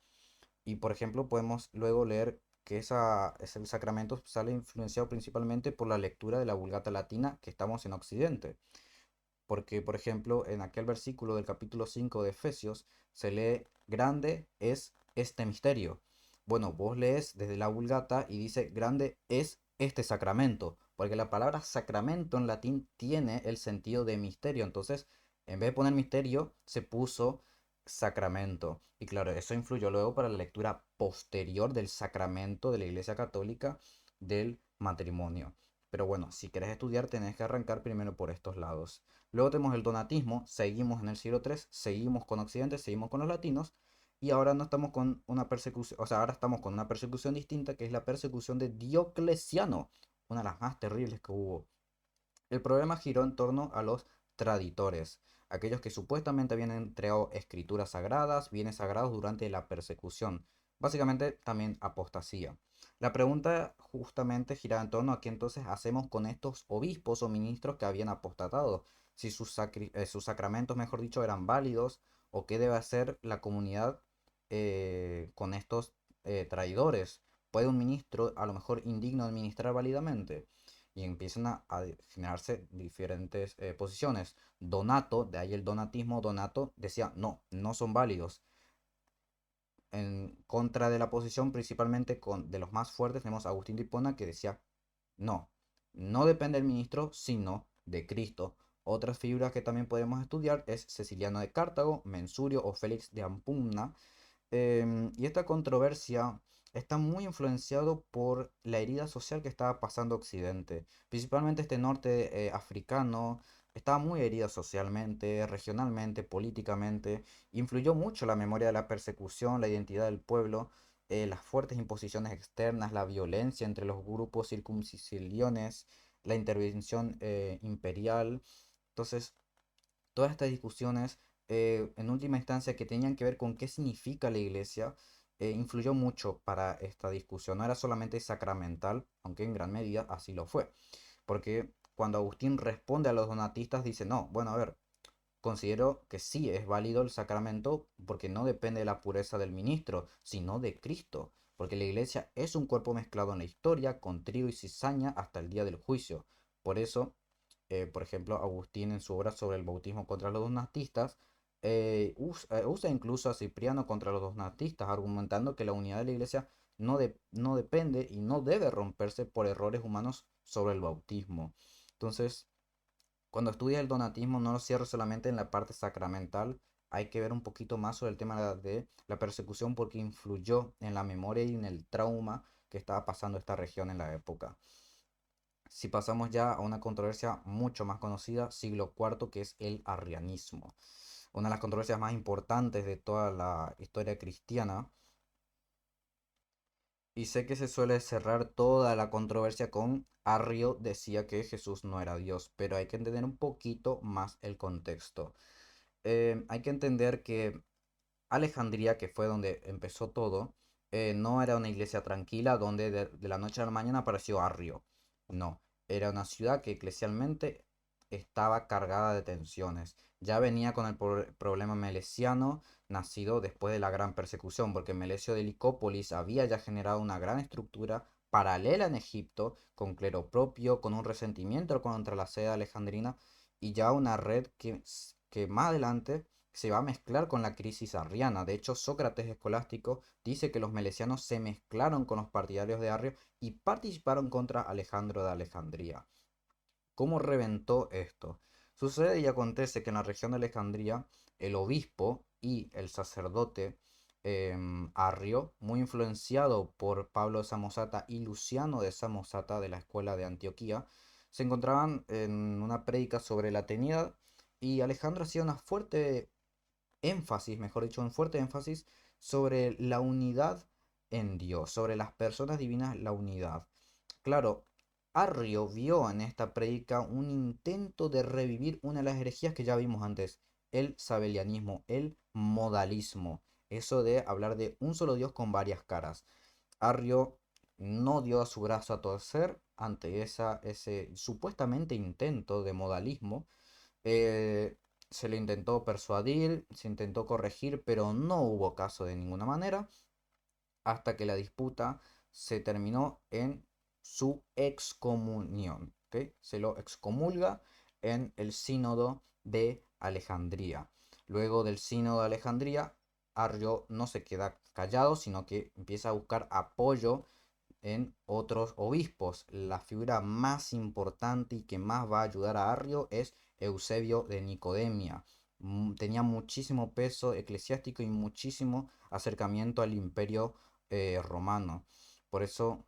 Y por ejemplo, podemos luego leer que ese sacramento sale influenciado principalmente por la lectura de la Vulgata Latina que estamos en Occidente. Porque, por ejemplo, en aquel versículo del capítulo 5 de Efesios se lee, grande es este misterio. Bueno, vos lees desde la Vulgata y dice, grande es este sacramento, porque la palabra sacramento en latín tiene el sentido de misterio. Entonces, en vez de poner misterio, se puso sacramento. Y claro, eso influyó luego para la lectura posterior del sacramento de la Iglesia Católica del matrimonio. Pero bueno, si querés estudiar, tenés que arrancar primero por estos lados. Luego tenemos el donatismo, seguimos en el siglo III, seguimos con Occidente, seguimos con los latinos, y ahora no estamos con una persecución, o sea, ahora estamos con una persecución distinta, que es la persecución de Diocleciano, una de las más terribles que hubo. El problema giró en torno a los traditores, aquellos que supuestamente habían entregado escrituras sagradas, bienes sagrados durante la persecución. Básicamente también apostasía. La pregunta justamente giraba en torno a qué entonces hacemos con estos obispos o ministros que habían apostatado, si sus sacramentos, mejor dicho, eran válidos, o qué debe hacer la comunidad con estos traidores. ¿Puede un ministro, a lo mejor indigno, administrar válidamente? Y empiezan a generarse diferentes posiciones. Donato, de ahí el donatismo, Donato decía, no, no son válidos. En contra de la posición, principalmente de los más fuertes, tenemos a Agustín de Hipona que decía, no, no depende del ministro, sino de Cristo. Otras figuras que también podemos estudiar es Ceciliano de Cartago, Mensurio o Félix de Ampumna. Y esta controversia está muy influenciado por la herida social que estaba pasando Occidente. Principalmente este norte africano estaba muy herido socialmente, regionalmente, políticamente. Influyó mucho la memoria de la persecución, la identidad del pueblo, las fuertes imposiciones externas, la violencia entre los grupos circunciliones, la intervención imperial. Entonces, todas estas discusiones, en última instancia, que tenían que ver con qué significa la iglesia, influyó mucho para esta discusión. No era solamente sacramental, aunque en gran medida así lo fue. Porque cuando Agustín responde a los donatistas, dice, no, bueno, a ver, considero que sí es válido el sacramento porque no depende de la pureza del ministro, sino de Cristo. Porque la iglesia es un cuerpo mezclado en la historia, con trigo y cizaña hasta el día del juicio. Por eso, por ejemplo, Agustín en su obra sobre el bautismo contra los donatistas, usa incluso a Cipriano contra los donatistas, argumentando que la unidad de la iglesia no depende y no debe romperse por errores humanos sobre el bautismo. Entonces, cuando estudias el donatismo, no lo cierres solamente en la parte sacramental, hay que ver un poquito más sobre el tema de la persecución porque influyó en la memoria y en el trauma que estaba pasando esta región en la época. Si pasamos ya a una controversia mucho más conocida, siglo IV, que es el arrianismo. Una de las controversias más importantes de toda la historia cristiana, Y sé que se suele cerrar toda la controversia con Arrio decía que Jesús no era Dios, pero hay que entender un poquito más el contexto. Hay que entender que Alejandría, que fue donde empezó todo, no era una iglesia tranquila donde de la noche a la mañana apareció Arrio. No, era una ciudad que eclesialmente estaba cargada de tensiones. Ya venía con el problema melesiano, nacido después de la gran persecución, porque Melesio de Licópolis había ya generado una gran estructura paralela en Egipto, con clero propio, con un resentimiento contra la sede alejandrina y ya una red que más adelante se va a mezclar con la crisis arriana. De hecho, Sócrates escolástico dice que los melesianos se mezclaron con los partidarios de Arrio y participaron contra Alejandro de Alejandría. ¿Cómo reventó esto? Sucede y acontece que en la región de Alejandría, el obispo y el sacerdote Arrio, muy influenciado por Pablo de Samosata y Luciano de Samosata de la escuela de Antioquía, se encontraban en una prédica sobre la Trinidad y Alejandro hacía una fuerte énfasis, mejor dicho, un fuerte énfasis sobre la unidad en Dios, sobre las personas divinas, la unidad. Claro, Arrio vio en esta prédica un intento de revivir una de las herejías que ya vimos antes, el sabelianismo, el modalismo, eso de hablar de un solo Dios con varias caras. Arrio no dio a su brazo a torcer ante ese supuestamente intento de modalismo. Se le intentó persuadir, se intentó corregir, pero no hubo caso de ninguna manera, hasta que la disputa se terminó en su excomunión. ¿Ok? Se lo excomulga en el sínodo de Alejandría. Luego del sínodo de Alejandría, Arrio no se queda callado, sino que empieza a buscar apoyo en otros obispos. La figura más importante y que más va a ayudar a Arrio es Eusebio de Nicodemia. Tenía muchísimo peso eclesiástico y muchísimo acercamiento al imperio romano. Por eso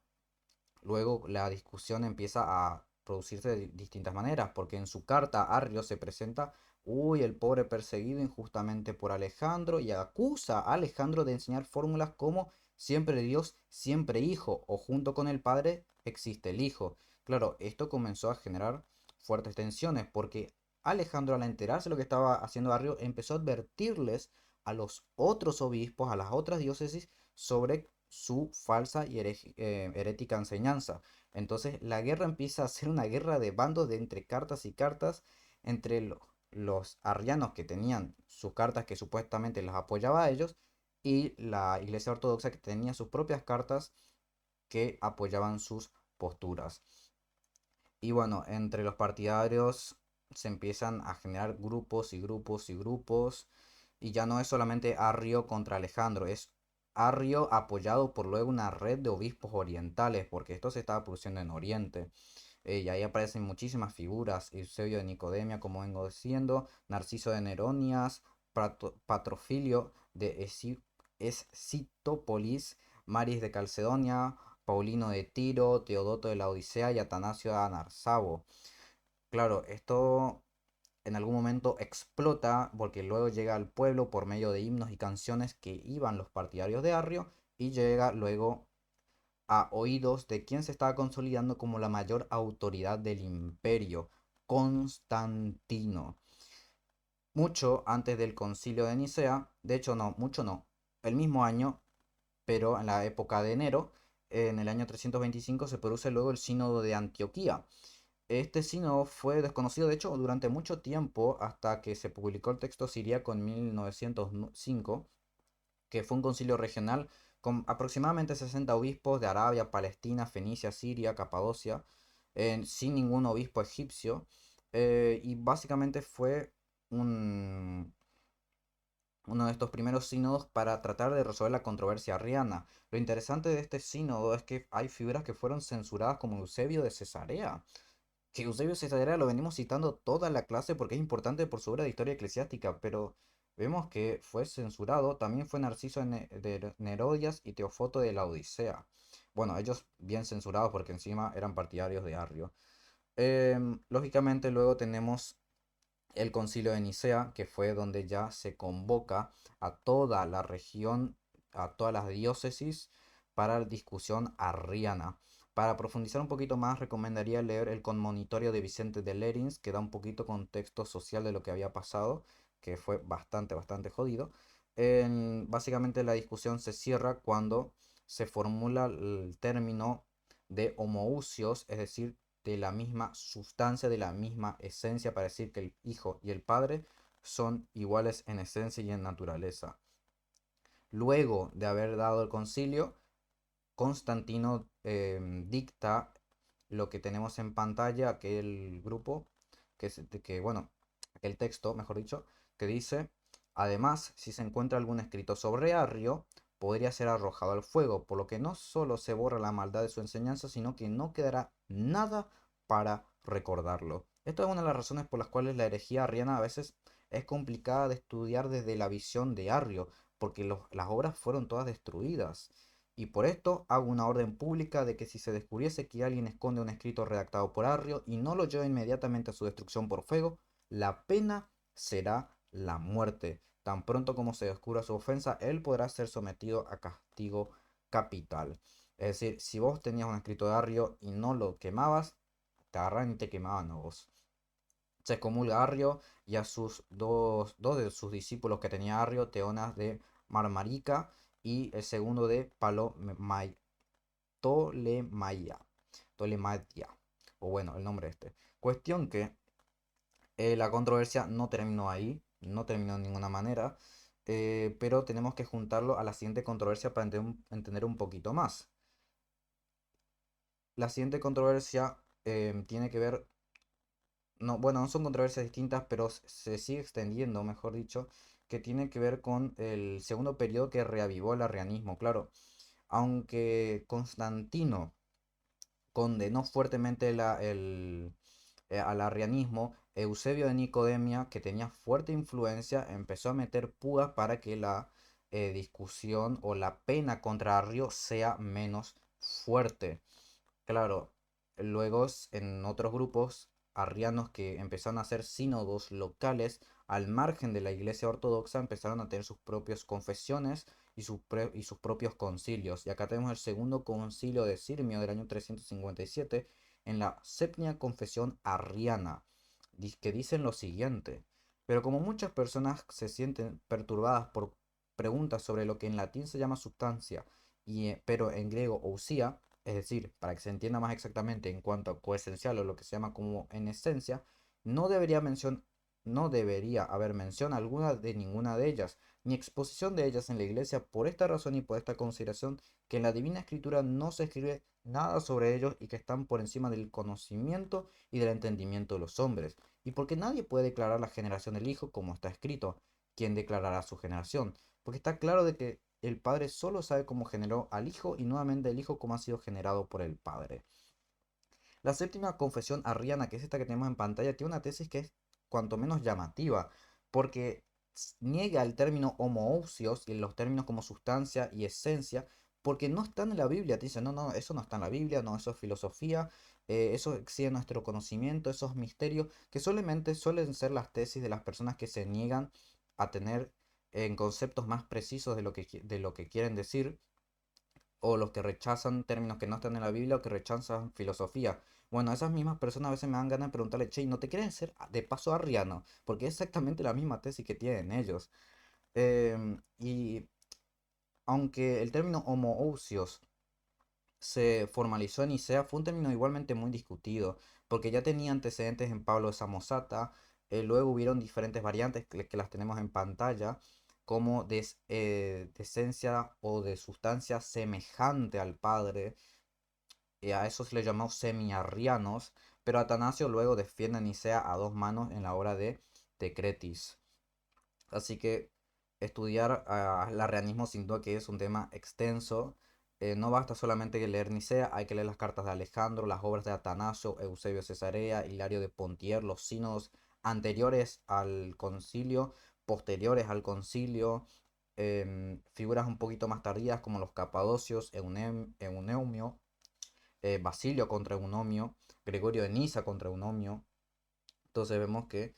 luego la discusión empieza a producirse de distintas maneras, porque en su carta Arrio se presenta, uy, el pobre perseguido injustamente por Alejandro, y acusa a Alejandro de enseñar fórmulas como siempre Dios, siempre Hijo, o junto con el Padre existe el Hijo. Claro, esto comenzó a generar fuertes tensiones, porque Alejandro, al enterarse de lo que estaba haciendo Arrio, empezó a advertirles a los otros obispos, a las otras diócesis, sobre su falsa y herética enseñanza. Entonces la guerra empieza a ser una guerra de bandos de entre cartas y cartas entre los arrianos que tenían sus cartas que supuestamente las apoyaba a ellos y la iglesia ortodoxa que tenía sus propias cartas que apoyaban sus posturas. Y bueno, entre los partidarios se empiezan a generar grupos y grupos y grupos. Y ya no es solamente Arrio contra Alejandro, es Arrio apoyado por luego una red de obispos orientales, porque esto se estaba produciendo en Oriente. Y ahí aparecen muchísimas figuras, Eusebio de Nicodemia, como vengo diciendo, Narciso de Neronias, Patrofilio de Escitópolis, Maris de Calcedonia, Paulino de Tiro, Teodoto de la Odisea y Atanasio de Anarsabo. Claro, esto en algún momento explota porque luego llega al pueblo por medio de himnos y canciones que iban los partidarios de Arrio y llega luego a oídos de quien se estaba consolidando como la mayor autoridad del imperio, Constantino. Mucho antes del concilio de Nicea, de hecho no, mucho no, el mismo año, pero en la época de enero, en el año 325 se produce luego el sínodo de Antioquía. Este sínodo fue desconocido, de hecho, durante mucho tiempo, hasta que se publicó el texto siríaco en 1905, que fue un concilio regional con aproximadamente 60 obispos de Arabia, Palestina, Fenicia, Siria, Capadocia, sin ningún obispo egipcio, y básicamente fue un, uno de estos primeros sínodos para tratar de resolver la controversia arriana. Lo interesante de este sínodo es que hay figuras que fueron censuradas como Eusebio de Cesarea, que Eusebio de Cesarea lo venimos citando toda la clase porque es importante por su obra de historia eclesiástica, pero vemos que fue censurado. También fue Narciso de Nerodias y Teofoto de la Odisea. Bueno, ellos bien censurados porque encima eran partidarios de Arrio. Lógicamente luego tenemos el concilio de Nicea, que fue donde ya se convoca a toda la región, a todas las diócesis, para la discusión arriana. Para profundizar un poquito más, recomendaría leer El Conmonitorio de Vicente de Lerins, que da un poquito contexto social de lo que había pasado, que fue bastante jodido. Básicamente la discusión se cierra cuando se formula el término de homoousios, es decir, de la misma sustancia, de la misma esencia, para decir que el hijo y el padre son iguales en esencia y en naturaleza. Luego de haber dado el concilio, Constantino dicta lo que tenemos en pantalla, aquel grupo, bueno, aquel texto, mejor dicho, que dice: además, si se encuentra algún escrito sobre Arrio, podría ser arrojado al fuego, por lo que no solo se borra la maldad de su enseñanza, sino que no quedará nada para recordarlo. Esto es una de las razones por las cuales la herejía arriana a veces es complicada de estudiar desde la visión de Arrio, porque las obras fueron todas destruidas. Y por esto hago una orden pública de que si se descubriese que alguien esconde un escrito redactado por Arrio y no lo lleva inmediatamente a su destrucción por fuego, la pena será la muerte. Tan pronto como se descubra su ofensa, él podrá ser sometido a castigo capital. Es decir, si vos tenías un escrito de Arrio y no lo quemabas, te agarran y te quemaban a vos. Se excomulga a Arrio y a sus dos de sus discípulos que tenía Arrio, Teonas de Marmarica y el segundo de Ptolemaia. Ptolematia. O bueno, el nombre este. Cuestión que la controversia no terminó ahí, no terminó de ninguna manera, pero tenemos que juntarlo a la siguiente controversia para entender un poquito más. La siguiente controversia tiene que ver, no, bueno, no son controversias distintas, pero se sigue extendiendo, mejor dicho, que tiene que ver con el segundo periodo que reavivó el arrianismo. Claro, aunque Constantino condenó fuertemente al arrianismo, Eusebio de Nicodemia, que tenía fuerte influencia, empezó a meter púas para que la discusión o la pena contra Arrio sea menos fuerte. Claro, luego en otros grupos arrianos que empezaron a hacer sínodos locales al margen de la iglesia ortodoxa, empezaron a tener sus propias confesiones y sus propios concilios. Y acá tenemos el segundo concilio de Sirmio del año 357 en la séptima confesión arriana, que dicen lo siguiente: pero como muchas personas se sienten perturbadas por preguntas sobre lo que en latín se llama sustancia, pero en griego ousia, es decir, para que se entienda más exactamente en cuanto a coesencial o lo que se llama como en esencia, no debería no debería haber mención alguna de ninguna de ellas, ni exposición de ellas en la iglesia, por esta razón y por esta consideración, que en la Divina Escritura no se escribe nada sobre ellos y que están por encima del conocimiento y del entendimiento de los hombres, y porque nadie puede declarar la generación del Hijo como está escrito. ¿Quién declarará su generación? Porque está claro de que el Padre solo sabe cómo generó al Hijo y nuevamente el Hijo cómo ha sido generado por el Padre. La séptima confesión arriana, que es esta que tenemos en pantalla, tiene una tesis que es cuanto menos llamativa, porque niega el término homoousios y los términos como sustancia y esencia, porque no están en la Biblia. Te dicen, no, no, eso no está en la Biblia, no, eso es filosofía, eso excede nuestro conocimiento, esos misterios, que solamente suelen ser las tesis de las personas que se niegan a tener en conceptos más precisos de lo que quieren decir, o los que rechazan términos que no están en la Biblia o que rechazan filosofía. Bueno, esas mismas personas a veces me dan ganas de preguntarle: che, ¿no te quieren ser de paso arriano? Porque es exactamente la misma tesis que tienen ellos. Y aunque el término homoousios se formalizó en Nicea, fue un término igualmente muy discutido, porque ya tenía antecedentes en Pablo de Samosata. Luego hubieron diferentes variantes que las tenemos en pantalla, como de esencia o de sustancia semejante al Padre. A eso se le llamó semiarrianos, pero Atanasio luego defiende a Nicea a dos manos en la obra de Decretis. Así que estudiar el arrianismo sin duda que es un tema extenso. No basta solamente leer Nicea, hay que leer las cartas de Alejandro, las obras de Atanasio, Eusebio de Cesarea, Hilario de Pontier, los sínodos anteriores al concilio, posteriores al concilio, figuras un poquito más tardías como los capadocios, Eunemio, Basilio contra Eunomio, Gregorio de Niza contra Eunomio. Entonces vemos que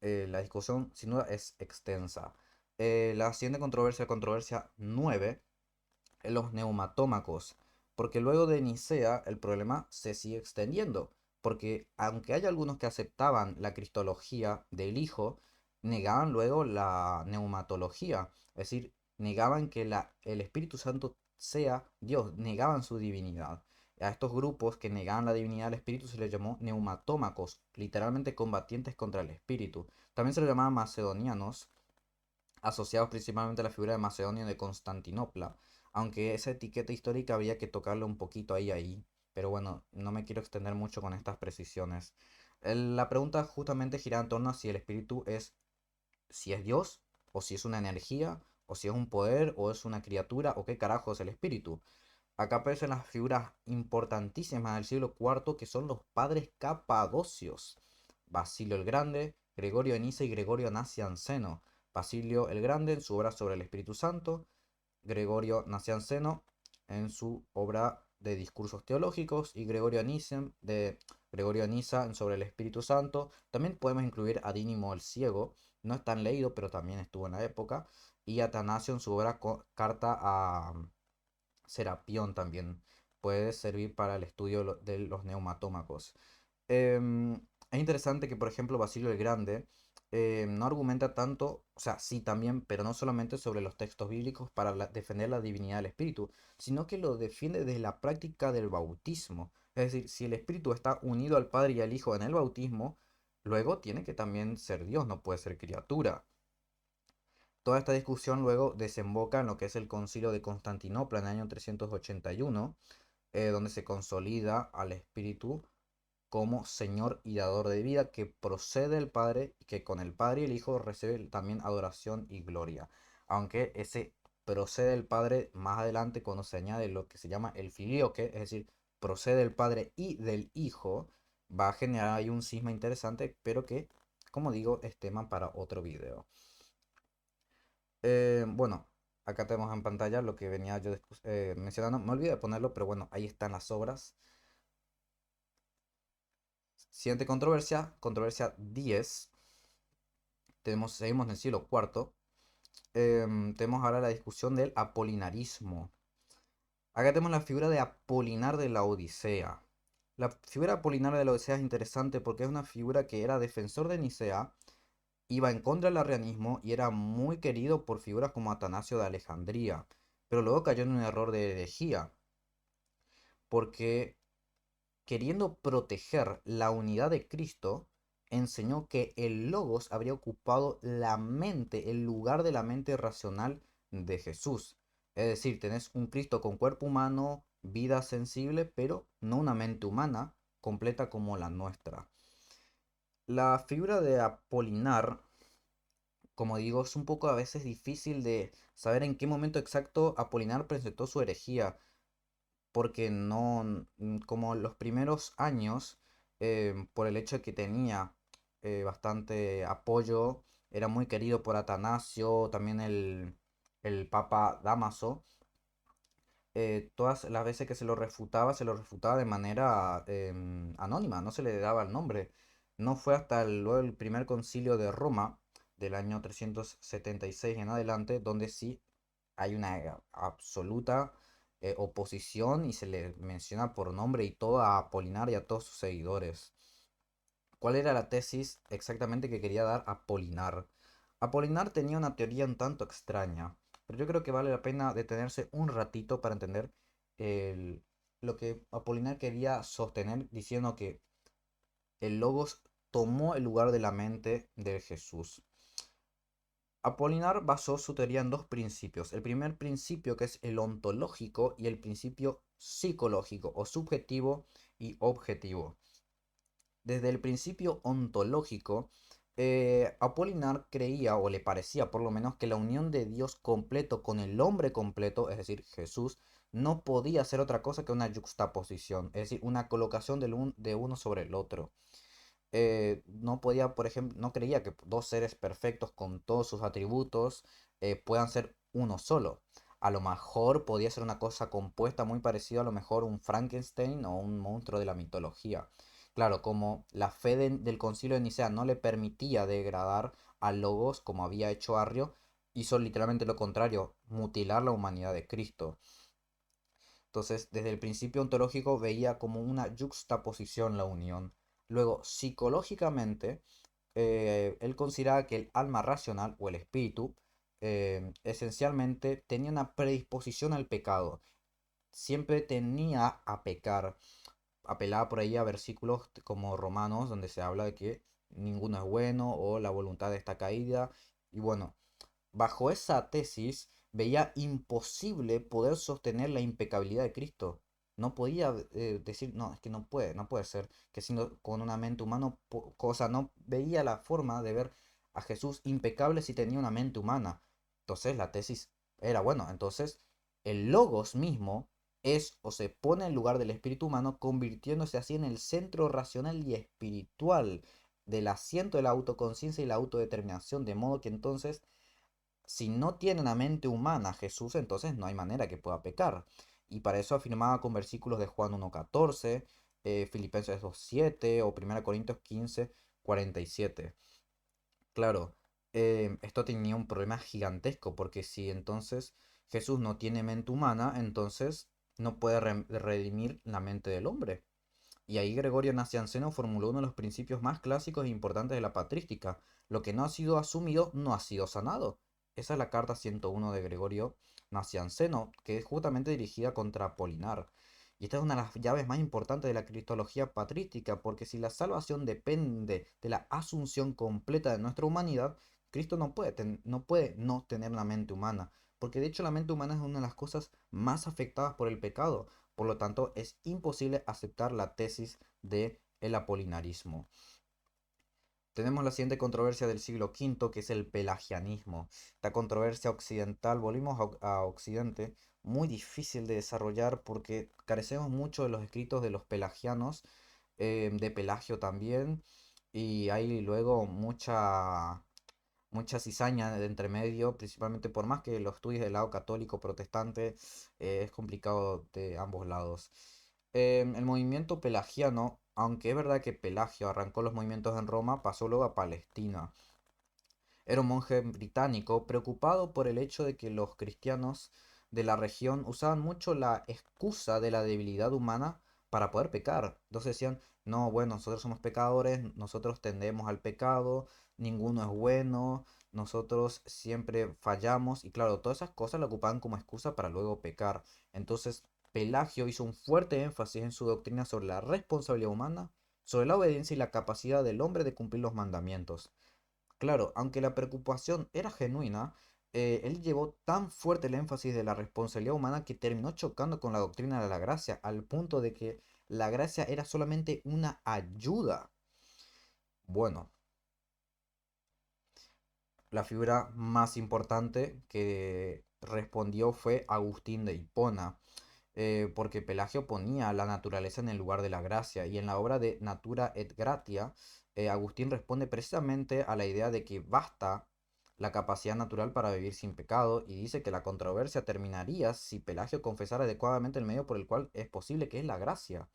la discusión sin duda es extensa. La siguiente controversia, controversia 9, los neumatómacos, porque luego de Nicea el problema se sigue extendiendo, porque aunque hay algunos que aceptaban la cristología del Hijo, negaban luego la neumatología, es decir, negaban que el Espíritu Santo sea Dios, negaban su divinidad. A estos grupos que negaban la divinidad del Espíritu se les llamó neumatómacos, literalmente combatientes contra el Espíritu. También se les llamaba macedonianos, asociados principalmente a la figura de Macedonio de Constantinopla, aunque esa etiqueta histórica había que tocarlo un poquito ahí, pero bueno, no me quiero extender mucho con estas precisiones. La pregunta justamente gira en torno a si el espíritu es, si es Dios, o si es una energía, o si es un poder, o es una criatura, o qué carajo es el espíritu. Acá aparecen las figuras importantísimas del siglo IV que son los padres capadocios. Basilio el Grande, Gregorio de Niza y Gregorio Nacianceno. Basilio el Grande en su obra sobre el Espíritu Santo, Gregorio Nacianceno en su obra de discursos teológicos y Gregorio de Niza en sobre el Espíritu Santo. También podemos incluir a Dínimo el Ciego, no es tan leído, pero también estuvo en la época, y Atanasio en su obra Carta a Serapión también puede servir para el estudio de los neumatómacos. Es interesante que, por ejemplo, Basilio el Grande no argumenta tanto, o sea, sí también, pero no solamente sobre los textos bíblicos para defender la divinidad del Espíritu, sino que lo defiende desde la práctica del bautismo. Es decir, si el Espíritu está unido al Padre y al Hijo en el bautismo, luego tiene que también ser Dios, no puede ser criatura. Toda esta discusión luego desemboca en lo que es el Concilio de Constantinopla en el año 381, donde se consolida al Espíritu como Señor y dador de vida que procede del Padre y que con el Padre y el Hijo recibe también adoración y gloria. Aunque ese procede del Padre más adelante cuando se añade lo que se llama el filioque, es decir, procede del Padre y del Hijo, va a generar ahí un cisma interesante, pero que, como digo, es tema para otro video. Bueno, acá tenemos en pantalla lo que venía yo mencionando. Me olvidé de ponerlo, pero bueno, ahí están las obras. Siguiente controversia, controversia 10. Seguimos en el siglo IV. Tenemos ahora la discusión del apolinarismo. Acá tenemos la figura de Apolinar de la Odisea. La figura de Apolinar de la Odisea es interesante porque es una figura que era defensor de Nicea, iba en contra del arrianismo y era muy querido por figuras como Atanasio de Alejandría, pero luego cayó en un error de herejía, porque queriendo proteger la unidad de Cristo, enseñó que el Logos habría ocupado la mente, el lugar de la mente racional de Jesús. Es decir, tenés un Cristo con cuerpo humano, vida sensible, pero no una mente humana completa como la nuestra. La figura de Apolinar, como digo, es un poco a veces difícil de saber en qué momento exacto Apolinar presentó su herejía, porque no, como los primeros años, por el hecho de que tenía bastante apoyo, era muy querido por Atanasio, también el Papa Dámaso. Todas las veces que se lo refutaba de manera anónima, no se le daba el nombre. No fue hasta luego el primer concilio de Roma, del año 376 en adelante, donde sí hay una absoluta oposición y se le menciona por nombre y todo a Apolinar y a todos sus seguidores. ¿Cuál era la tesis exactamente que quería dar Apolinar? Apolinar tenía una teoría un tanto extraña, pero yo creo que vale la pena detenerse un ratito para entender el- lo que Apolinar quería sostener diciendo que el Logos tomó el lugar de la mente de Jesús. Apolinar basó su teoría en dos principios. El primer principio que es el ontológico y el principio psicológico o subjetivo y objetivo. Desde el principio ontológico, Apolinar creía, o le parecía por lo menos, que la unión de Dios completo con el hombre completo, es decir, Jesús, no podía ser otra cosa que una yuxtaposición, es decir, una colocación de uno sobre el otro. No podía, por ejemplo, no creía que dos seres perfectos con todos sus atributos puedan ser uno solo. A lo mejor podía ser una cosa compuesta muy parecida a lo mejor un Frankenstein o un monstruo de la mitología. Claro, como la fe del concilio de Nicea no le permitía degradar a Logos como había hecho Arrio, hizo literalmente lo contrario, mutilar la humanidad de Cristo. Entonces, desde el principio ontológico veía como una yuxtaposición la unión. Luego, psicológicamente, él consideraba que el alma racional o el espíritu esencialmente tenía una predisposición al pecado. Siempre tenía a pecar. Apelaba por ahí a versículos como Romanos, donde se habla de que ninguno es bueno o la voluntad está caída. Y bueno, bajo esa tesis veía imposible poder sostener la impecabilidad de Cristo. No podía decir, no, es que no puede ser que siendo con una mente humana, cosa, no veía la forma de ver a Jesús impecable si tenía una mente humana. Entonces la tesis era, bueno, entonces el logos mismo es o se pone en lugar del espíritu humano, convirtiéndose así en el centro racional y espiritual del asiento de la autoconciencia y la autodeterminación, de modo que entonces si no tiene una mente humana Jesús, entonces no hay manera que pueda pecar. Y para eso afirmaba con versículos de Juan 1:14, Filipenses 2:7 o 1 Corintios 15:47. Claro, esto tenía un problema gigantesco, porque si entonces Jesús no tiene mente humana, entonces no puede redimir la mente del hombre. Y ahí Gregorio Nacianceno formuló uno de los principios más clásicos e importantes de la patrística: lo que no ha sido asumido no ha sido sanado. Esa es la carta 101 de Gregorio Nacianceno, que es justamente dirigida contra Apolinar. Y esta es una de las llaves más importantes de la cristología patrística, porque si la salvación depende de la asunción completa de nuestra humanidad, Cristo no puede no tener una mente humana, porque de hecho la mente humana es una de las cosas más afectadas por el pecado. Por lo tanto, es imposible aceptar la tesis de el apolinarismo. Tenemos la siguiente controversia del siglo V, que es el pelagianismo. Esta controversia occidental, volvimos a Occidente, muy difícil de desarrollar porque carecemos mucho de los escritos de los pelagianos, de Pelagio también, y hay luego mucha cizaña de entre medio, principalmente por más que lo estudies del lado católico, protestante, es complicado de ambos lados. El movimiento pelagiano, aunque es verdad que Pelagio arrancó los movimientos en Roma, pasó luego a Palestina. Era un monje británico preocupado por el hecho de que los cristianos de la región usaban mucho la excusa de la debilidad humana para poder pecar. Entonces decían, no, bueno, nosotros somos pecadores, nosotros tendemos al pecado, ninguno es bueno, nosotros siempre fallamos. Y claro, todas esas cosas lo ocupaban como excusa para luego pecar. Entonces Pelagio hizo un fuerte énfasis en su doctrina sobre la responsabilidad humana, sobre la obediencia y la capacidad del hombre de cumplir los mandamientos. Claro, aunque la preocupación era genuina, él llevó tan fuerte el énfasis de la responsabilidad humana que terminó chocando con la doctrina de la gracia, al punto de que la gracia era solamente una ayuda. Bueno, la figura más importante que respondió fue Agustín de Hipona, porque Pelagio ponía la naturaleza en el lugar de la gracia, y en la obra de Natura et Gratia, Agustín responde precisamente a la idea de que basta la capacidad natural para vivir sin pecado, y dice que la controversia terminaría si Pelagio confesara adecuadamente el medio por el cual es posible, que es la gracia.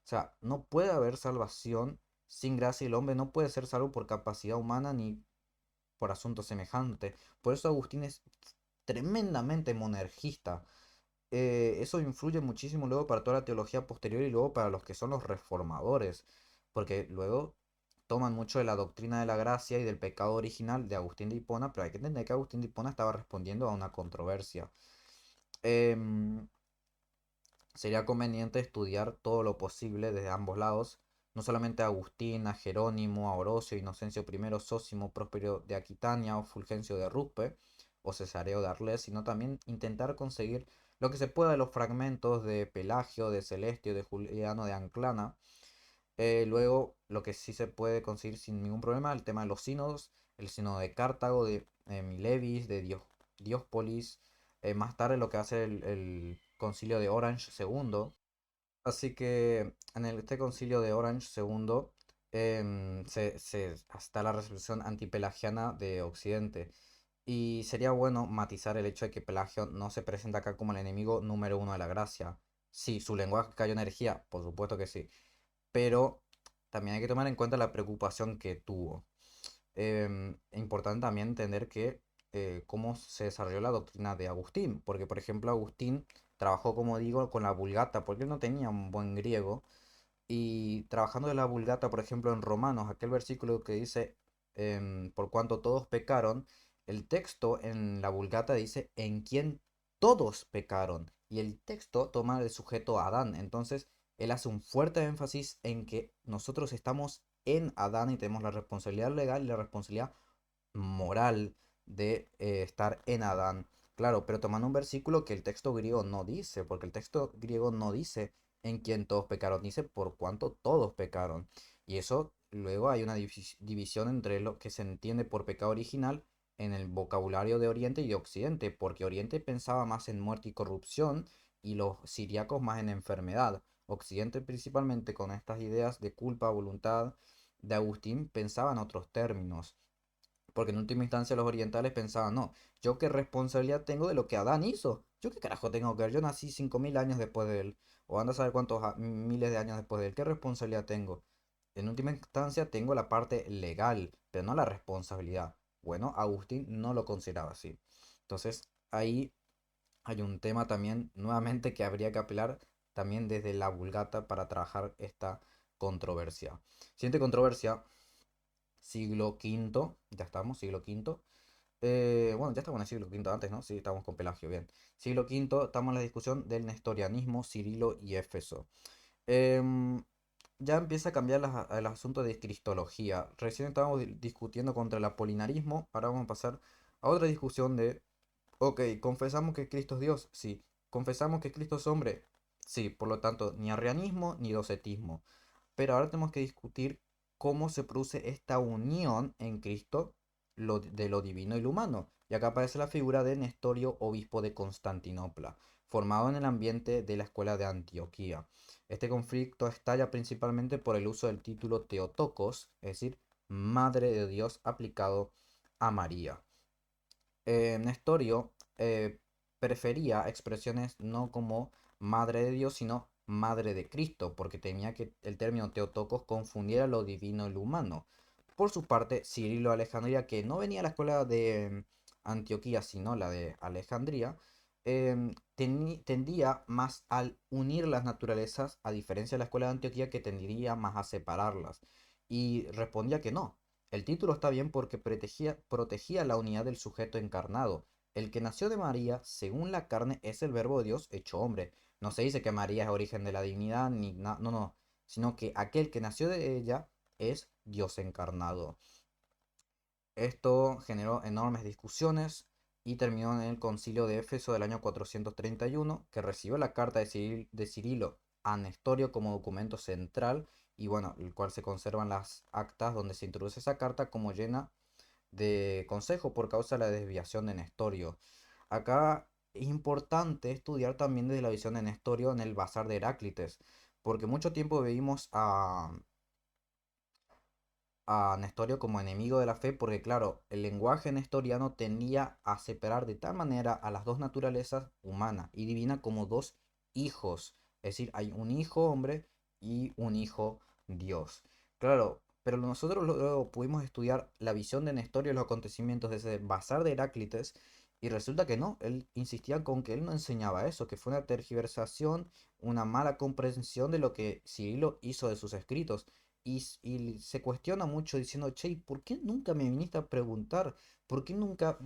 O sea, no puede haber salvación sin gracia, y el hombre no puede ser salvo por capacidad humana ni por asunto semejante. Por eso Agustín es tremendamente monergista. Eso influye muchísimo luego para toda la teología posterior y luego para los que son los reformadores, porque luego toman mucho de la doctrina de la gracia y del pecado original de Agustín de Hipona, pero hay que entender que Agustín de Hipona estaba respondiendo a una controversia. Em, Sería conveniente estudiar todo lo posible desde ambos lados, no solamente a Agustín, a Jerónimo, a Orosio, Inocencio I, Sósimo, Próspero de Aquitania o Fulgencio de Ruspe o Cesareo de Arles, sino también intentar conseguir lo que se pueda de los fragmentos de Pelagio, de Celestio, de Juliano de Anclana. Luego, lo que sí se puede conseguir sin ningún problema, el tema de los sínodos, el sínodo de Cartago, de Milevis, de Diospolis, más tarde lo que hace el concilio de Orange segundo. Así que en este concilio de Orange segundo está la resolución antipelagiana de Occidente. Y sería bueno matizar el hecho de que Pelagio no se presenta acá como el enemigo número uno de la gracia. Sí, su lenguaje cayó energía, por supuesto que sí, pero también hay que tomar en cuenta la preocupación que tuvo. Importante también entender que cómo se desarrolló la doctrina de Agustín, porque por ejemplo Agustín trabajó, como digo, con la Vulgata, porque él no tenía un buen griego. Y trabajando de la Vulgata, por ejemplo, en Romanos, aquel versículo que dice, por cuanto todos pecaron, el texto en la Vulgata dice, en quien todos pecaron. Y el texto toma el sujeto Adán. Entonces, él hace un fuerte énfasis en que nosotros estamos en Adán y tenemos la responsabilidad legal y la responsabilidad moral de estar en Adán. Claro, pero tomando un versículo que el texto griego no dice, porque el texto griego no dice en quien todos pecaron, dice por cuanto todos pecaron. Y eso luego hay una división entre lo que se entiende por pecado original en el vocabulario de Oriente y de Occidente, porque Oriente pensaba más en muerte y corrupción y los siriacos más en enfermedad. Occidente principalmente con estas ideas de culpa, voluntad de Agustín pensaba en otros términos. Porque en última instancia los orientales pensaban, no, yo qué responsabilidad tengo de lo que Adán hizo. Yo qué carajo tengo que ver. Yo nací 5.000 años después de él. O anda a saber cuántos miles de años después de él. ¿Qué responsabilidad tengo? En última instancia tengo la parte legal, pero no la responsabilidad. Bueno, Agustín no lo consideraba así. Entonces ahí hay un tema también, nuevamente, que habría que apelar también desde la Vulgata para trabajar esta controversia. Siguiente controversia, siglo quinto, ya estamos, siglo quinto. Bueno, ya estamos en el siglo quinto antes, ¿no? Sí, estamos con Pelagio, bien. Siglo quinto, estamos en la discusión del nestorianismo, Cirilo y Éfeso. Em, ya empieza a cambiar el asunto de cristología. Recién estábamos discutiendo contra el apolinarismo, ahora vamos a pasar a otra discusión de, ok, ¿confesamos que Cristo es Dios? Sí. ¿Confesamos que Cristo es hombre? Sí, por lo tanto, ni arrianismo ni docetismo. Pero ahora tenemos que discutir cómo se produce esta unión en Cristo de lo divino y lo humano. Y acá aparece la figura de Nestorio, obispo de Constantinopla, formado en el ambiente de la escuela de Antioquía. Este conflicto estalla principalmente por el uso del título Teotocos, es decir, Madre de Dios aplicado a María. Nestorio prefería expresiones no como Madre de Dios, sino Madre de Cristo, porque temía que el término Teotocos confundiera lo divino y lo humano. Por su parte, Cirilo de Alejandría, que no venía a la escuela de Antioquía, sino la de Alejandría, tendía más al unir las naturalezas, a diferencia de la escuela de Antioquía, que tendría más a separarlas. Y respondía que no, el título está bien porque protegía la unidad del sujeto encarnado. El que nació de María, según la carne, es el verbo de Dios hecho hombre. No se dice que María es origen de la divinidad, ni no, no, sino que aquel que nació de ella es Dios encarnado. Esto generó enormes discusiones y terminó en el concilio de Éfeso del año 431, que recibió la carta de Cirilo a Nestorio como documento central y bueno, el cual se conservan las actas donde se introduce esa carta como llena de consejo por causa de la desviación de Nestorio. Acá es importante estudiar también desde la visión de Nestorio en el Bazar de Heráclites, porque mucho tiempo vimos a Nestorio como enemigo de la fe, porque claro, el lenguaje nestoriano tendía a separar de tal manera a las dos naturalezas, humana y divina, como dos hijos. Es decir, hay un hijo hombre y un hijo Dios. Claro, pero nosotros luego pudimos estudiar la visión de Nestorio de los acontecimientos desde el Bazar de Heráclites. Y resulta que no, él insistía con que él no enseñaba eso, que fue una tergiversación, una mala comprensión de lo que Cirilo hizo de sus escritos. Y se cuestiona mucho diciendo, che, ¿y por qué nunca me viniste a preguntar? ¿Por qué nunca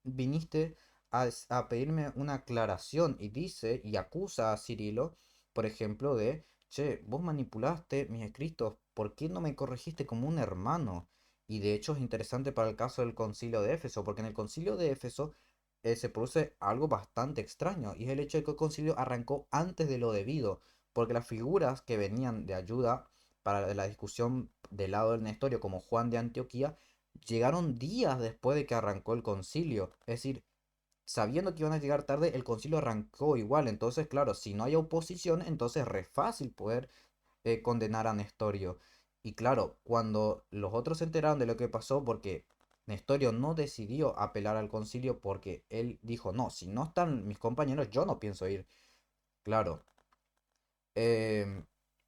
viniste a pedirme una aclaración? Y dice y acusa a Cirilo, por ejemplo, de, che, vos manipulaste mis escritos, ¿por qué no me corregiste como un hermano? Y de hecho es interesante para el caso del concilio de Éfeso, porque en el concilio de Éfeso se produce algo bastante extraño, y es el hecho de que el concilio arrancó antes de lo debido, porque las figuras que venían de ayuda para la discusión del lado del Nestorio, como Juan de Antioquía, llegaron días después de que arrancó el concilio. Es decir, sabiendo que iban a llegar tarde, el concilio arrancó igual. Entonces, claro, si no hay oposición, entonces es re fácil poder condenar a Nestorio. Y claro, cuando los otros se enteraron de lo que pasó, porque Nestorio no decidió apelar al concilio porque él dijo, no, si no están mis compañeros, yo no pienso ir. Claro,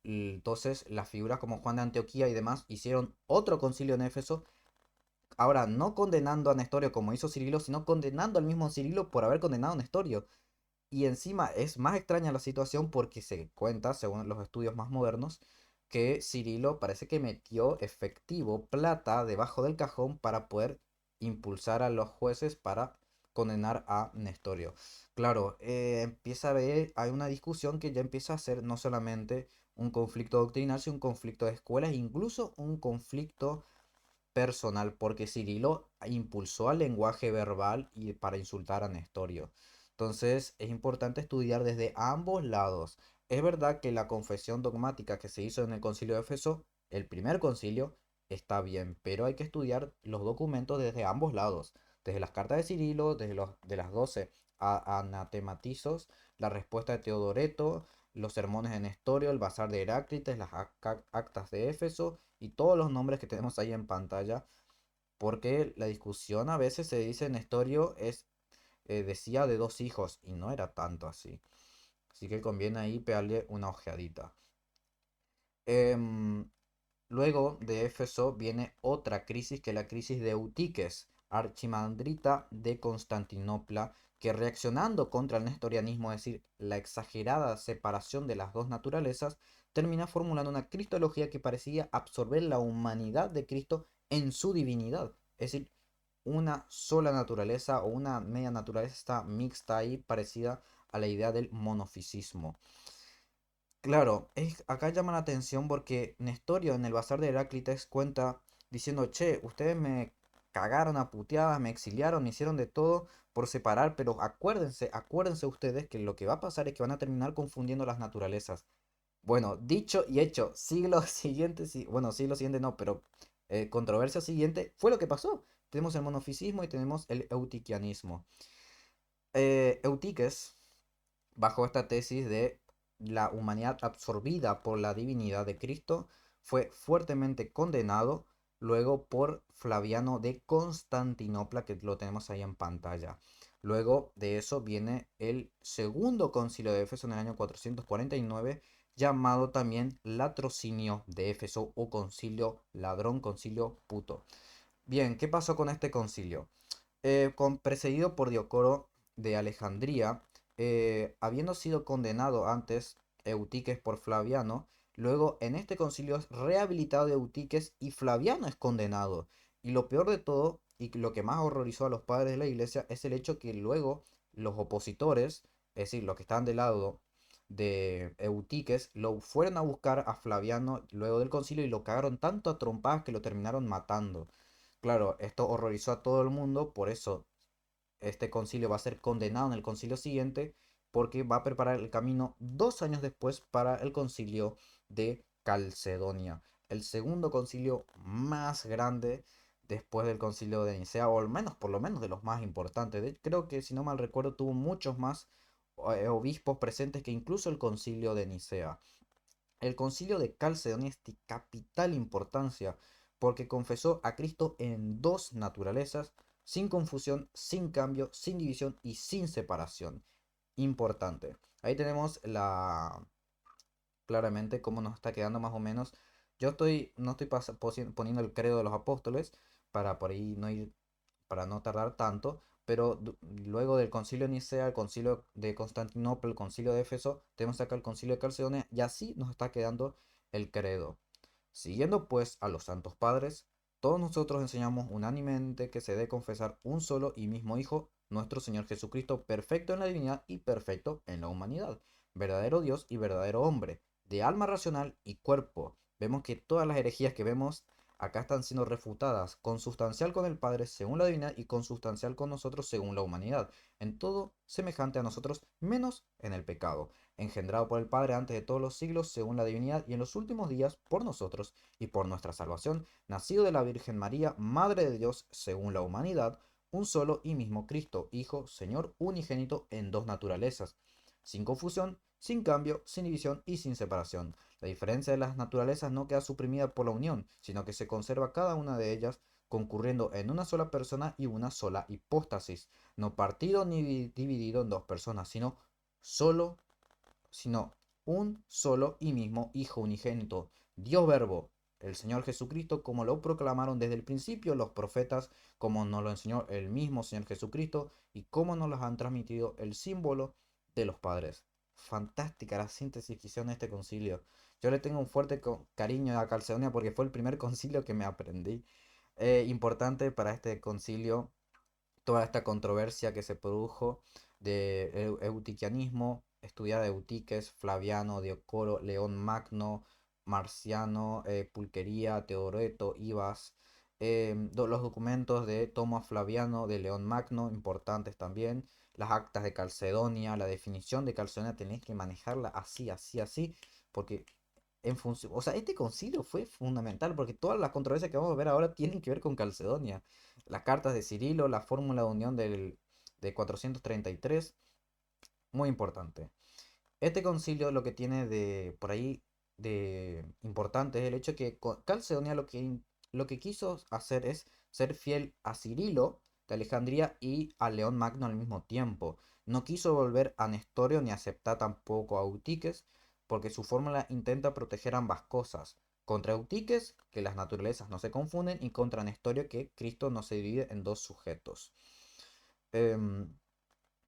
entonces, las figuras como Juan de Antioquía y demás hicieron otro concilio en Éfeso, ahora no condenando a Nestorio como hizo Cirilo, sino condenando al mismo Cirilo por haber condenado a Nestorio. Y encima es más extraña la situación porque se cuenta, según los estudios más modernos, que Cirilo parece que metió efectivo, plata, debajo del cajón para poder impulsar a los jueces para condenar a Nestorio. Claro, empieza a ver, hay una discusión que ya empieza a ser no solamente un conflicto doctrinal, sino un conflicto de escuelas, incluso un conflicto personal, porque Cirilo impulsó al lenguaje verbal y para insultar a Nestorio. Entonces es importante estudiar desde ambos lados. Es verdad que la confesión dogmática que se hizo en el concilio de Éfeso, el primer concilio, está bien, pero hay que estudiar los documentos desde ambos lados, desde las cartas de Cirilo, desde de las 12 anatematizos, la respuesta de Teodoreto, los sermones de Nestorio, el bazar de Heráclites, las actas de Éfeso y todos los nombres que tenemos ahí en pantalla, porque la discusión a veces se dice Nestorio decía de dos hijos y no era tanto así. Así que conviene ahí pegarle una ojeadita. Em, Luego de Éfeso viene otra crisis que es la crisis de Eutiques, archimandrita de Constantinopla, que reaccionando contra el nestorianismo, es decir, la exagerada separación de las dos naturalezas, termina formulando una cristología que parecía absorber la humanidad de Cristo en su divinidad. Es decir, una sola naturaleza o una media naturaleza mixta ahí parecida a la idea del monofisismo. Claro, acá llama la atención porque Nestorio en el bazar de Heráclites cuenta diciendo, che, ustedes me cagaron a puteadas, me exiliaron, me hicieron de todo por separar, pero acuérdense ustedes que lo que va a pasar es que van a terminar confundiendo las naturalezas. Bueno, dicho y hecho, siglo siguiente, bueno, siglo siguiente no, pero controversia siguiente, fue lo que pasó. Tenemos el monofisismo y tenemos el eutiquianismo. Eutiques, bajo esta tesis de la humanidad absorbida por la divinidad de Cristo, fue fuertemente condenado luego por Flaviano de Constantinopla, que lo tenemos ahí en pantalla. Luego de eso viene el segundo concilio de Éfeso en el año 449, llamado también Latrocinio de Éfeso o concilio ladrón, concilio puto. Bien, ¿qué pasó con este concilio? Precedido por Diocoro de Alejandría, habiendo sido condenado antes Eutiques por Flaviano, luego en este concilio es rehabilitado de Eutiques y Flaviano es condenado. Y lo peor de todo, y lo que más horrorizó a los padres de la iglesia, es el hecho que luego los opositores, es decir, los que estaban del lado de Eutiques, lo fueron a buscar a Flaviano luego del concilio y lo cagaron tanto a trompadas que lo terminaron matando. Claro, esto horrorizó a todo el mundo, por eso este concilio va a ser condenado en el concilio siguiente, porque va a preparar el camino 2 años después para el concilio de Calcedonia, el segundo concilio más grande después del concilio de Nicea, o al menos, por lo menos de los más importantes. Creo que si no mal recuerdo tuvo muchos más obispos presentes que incluso el concilio de Nicea. El concilio de Calcedonia es de capital importancia porque confesó a Cristo en dos naturalezas, sin confusión, sin cambio, sin división y sin separación. Importante. Ahí tenemos claramente cómo nos está quedando más o menos. No estoy poniendo el credo de los apóstoles para por ahí no ir, para no tardar tanto, pero luego del concilio de Nicea, el concilio de Constantinopla, el concilio de Éfeso, tenemos acá el concilio de Calcedonia y así nos está quedando el credo. Siguiendo pues a los santos padres, todos nosotros enseñamos unánimemente que se debe confesar un solo y mismo Hijo, nuestro Señor Jesucristo, perfecto en la divinidad y perfecto en la humanidad, verdadero Dios y verdadero hombre, de alma racional y cuerpo. Vemos que todas las herejías que vemos acá están siendo refutadas, consubstancial con el Padre según la divinidad y consubstancial con nosotros según la humanidad, en todo semejante a nosotros menos en el pecado, engendrado por el Padre antes de todos los siglos según la divinidad y en los últimos días por nosotros y por nuestra salvación, nacido de la Virgen María, Madre de Dios según la humanidad, un solo y mismo Cristo, Hijo, Señor unigénito en dos naturalezas, sin confusión, sin cambio, sin división y sin separación. La diferencia de las naturalezas no queda suprimida por la unión, sino que se conserva cada una de ellas concurriendo en una sola persona y una sola hipóstasis, no partido ni dividido en dos personas, solo, sino un solo y mismo Hijo unigénito, Dios Verbo, el Señor Jesucristo, como lo proclamaron desde el principio los profetas, como nos lo enseñó el mismo Señor Jesucristo y como nos lo han transmitido el símbolo de los padres. Fantástica la síntesis que hicieron en este concilio. Yo le tengo un fuerte cariño a Calcedonia porque fue el primer concilio que me aprendí. Importante para este concilio toda esta controversia que se produjo de eutiquianismo, estudiada de Eutiques, Flaviano, Diocoro, León Magno, Marciano, Pulquería, Teodoreto, Ibas, los documentos de Tomás Flaviano, de León Magno, importantes también, las actas de Calcedonia, la definición de Calcedonia tenéis que manejarla así, así, así, porque en función, o sea, este concilio fue fundamental porque todas las controversias que vamos a ver ahora tienen que ver con Calcedonia. Las cartas de Cirilo, la fórmula de unión de 433, muy importante. Este concilio lo que tiene de por ahí de importante es el hecho que Calcedonia lo que quiso hacer es ser fiel a Cirilo de Alejandría y a León Magno al mismo tiempo. No quiso volver a Nestorio ni aceptar tampoco a Eutiques, porque su fórmula intenta proteger ambas cosas. Contra Eutiques, que las naturalezas no se confunden, y contra Nestorio, que Cristo no se divide en dos sujetos. Em,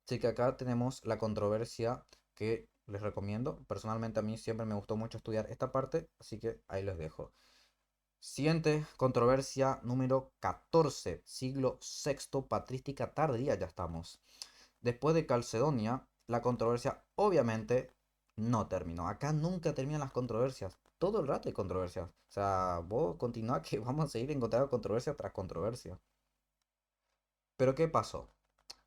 Así que acá tenemos la controversia que les recomiendo. Personalmente a mí siempre me gustó mucho estudiar esta parte, así que ahí les dejo. Siguiente controversia número 14, siglo sexto, patrística tardía, ya estamos. Después de Calcedonia, la controversia obviamente no terminó. Acá nunca terminan las controversias. Todo el rato hay controversias. O sea, vos continúa que vamos a seguir encontrando controversia tras controversia. Pero ¿qué pasó?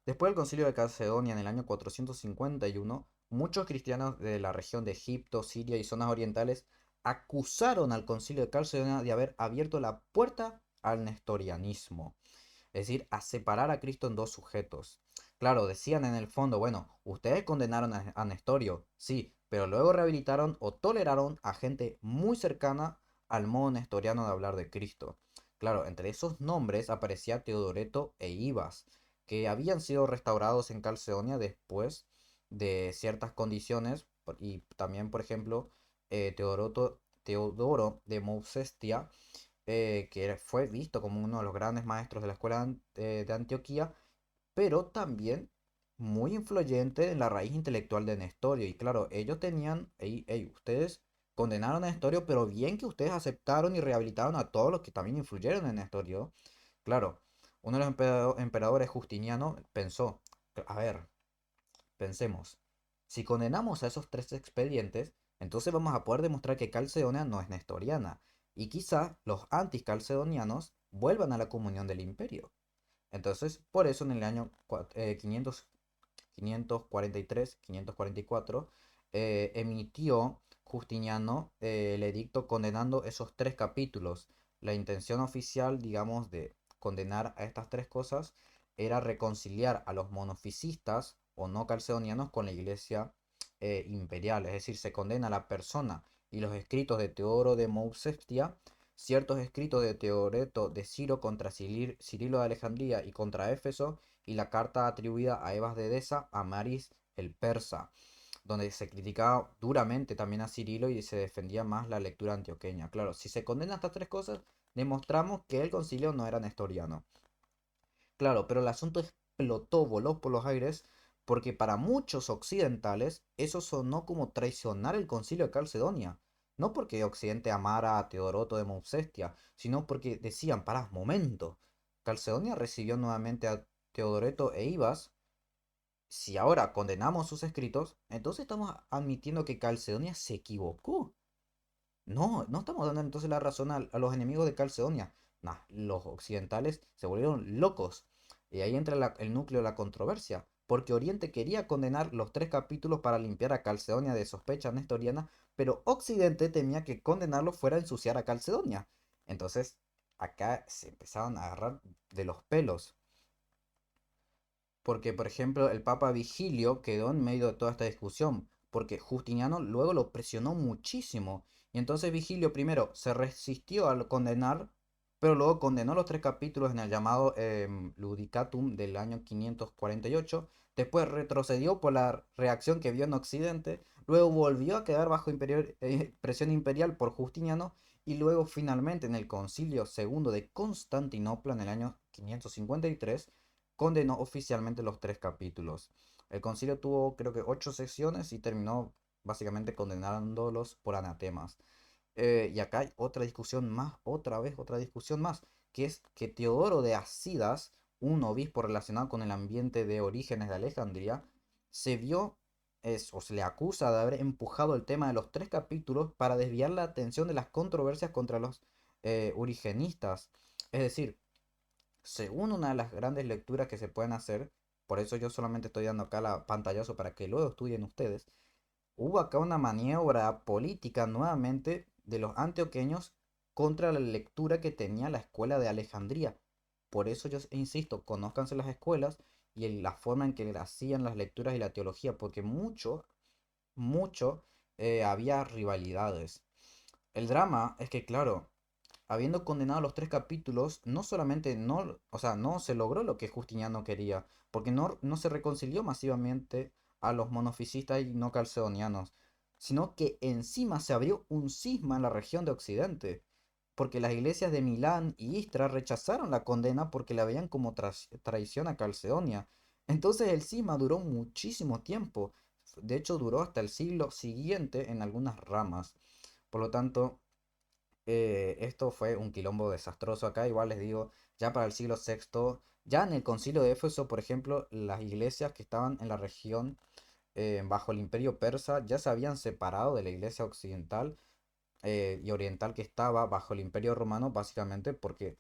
Después del concilio de Calcedonia en el año 451, muchos cristianos de la región de Egipto, Siria y zonas orientales acusaron al concilio de Calcedonia de haber abierto la puerta al nestorianismo, es decir, a separar a Cristo en dos sujetos. Claro, decían en el fondo, bueno, ustedes condenaron a Nestorio, sí, pero luego rehabilitaron o toleraron a gente muy cercana al modo nestoriano de hablar de Cristo. Claro, entre esos nombres aparecía Teodoreto e Ibas, que habían sido restaurados en Calcedonia después de ciertas condiciones, y también, por ejemplo, Teodoro de Mousestia, que fue visto como uno de los grandes maestros de la escuela de Antioquía, pero también muy influyente en la raíz intelectual de Nestorio. Y claro, ellos tenían, ustedes condenaron a Nestorio, pero bien que ustedes aceptaron y rehabilitaron a todos los que también influyeron en Nestorio. Claro, uno de los emperadores Justiniano pensó, a ver, pensemos, si condenamos a esos tres expedientes, entonces vamos a poder demostrar que Calcedonia no es nestoriana, y quizá los anticalcedonianos vuelvan a la comunión del imperio. Entonces, por eso en el año 543-544 emitió Justiniano el edicto condenando esos tres capítulos. La intención oficial, digamos, de condenar a estas tres cosas era reconciliar a los monofisistas o no calcedonianos con la iglesia imperial. Es decir, se condena a la persona y los escritos de Teodoro de Mousestia, ciertos escritos de Teodoreto de Ciro contra Cirilo de Alejandría y contra Éfeso, y la carta atribuida a Evas de Edesa a Maris el persa, donde se criticaba duramente también a Cirilo y se defendía más la lectura antioqueña. Claro, si se condena estas tres cosas, demostramos que el concilio no era nestoriano. Claro, pero el asunto explotó, voló por los aires, porque para muchos occidentales eso sonó como traicionar el concilio de Calcedonia. No porque Occidente amara a Teodoroto de Mousestia, sino porque decían, pará, momento, Calcedonia recibió nuevamente a Teodoreto e Ibas. Si ahora condenamos sus escritos, entonces estamos admitiendo que Calcedonia se equivocó. No, no estamos dando entonces la razón a los enemigos de Calcedonia. Nah, los occidentales se volvieron locos. Y ahí entra el núcleo de la controversia. Porque Oriente quería condenar los tres capítulos para limpiar a Calcedonia de sospecha nestoriana, pero Occidente temía que condenarlo fuera a ensuciar a Calcedonia. Entonces, acá se empezaron a agarrar de los pelos. Porque, por ejemplo, el Papa Vigilio quedó en medio de toda esta discusión, porque Justiniano luego lo presionó muchísimo. Y entonces Vigilio primero se resistió al condenar, pero luego condenó los tres capítulos en el llamado Ludicatum del año 548. Después retrocedió por la reacción que vio en Occidente. Luego volvió a quedar bajo presión imperial por Justiniano. Y luego finalmente en el Concilio segundo de Constantinopla en el año 553 condenó oficialmente los tres capítulos. El concilio tuvo creo que 8 sesiones y terminó básicamente condenándolos por anatemas. Y acá hay otra discusión más, otra vez otra discusión más, que es que Teodoro de Asidas, un obispo relacionado con el ambiente de Orígenes de Alejandría, se vio, o se le acusa de haber empujado el tema de los 3 capítulos para desviar la atención de las controversias contra los origenistas. Es decir, según una de las grandes lecturas que se pueden hacer, por eso yo solamente estoy dando acá la pantallazo para que luego estudien ustedes, hubo acá una maniobra política nuevamente de los antioqueños contra la lectura que tenía la escuela de Alejandría. Por eso yo insisto, conózcanse las escuelas y la forma en que hacían las lecturas y la teología, porque mucho había rivalidades. El drama es que, claro, habiendo condenado los 3 capítulos, no solamente no, o sea, no se logró lo que Justiniano quería, porque no se reconcilió masivamente a los monofisistas y no calcedonianos, sino que encima se abrió un cisma en la región de Occidente, porque las iglesias de Milán y Istra rechazaron la condena porque la veían como traición a Calcedonia. Entonces el cisma duró muchísimo tiempo, de hecho duró hasta el siglo siguiente en algunas ramas. Por lo tanto, esto fue un quilombo desastroso acá. Igual les digo, ya para el siglo sexto, ya en el concilio de Éfeso, por ejemplo, las iglesias que estaban en la región bajo el imperio persa ya se habían separado de la iglesia occidental y oriental que estaba bajo el imperio romano, básicamente porque,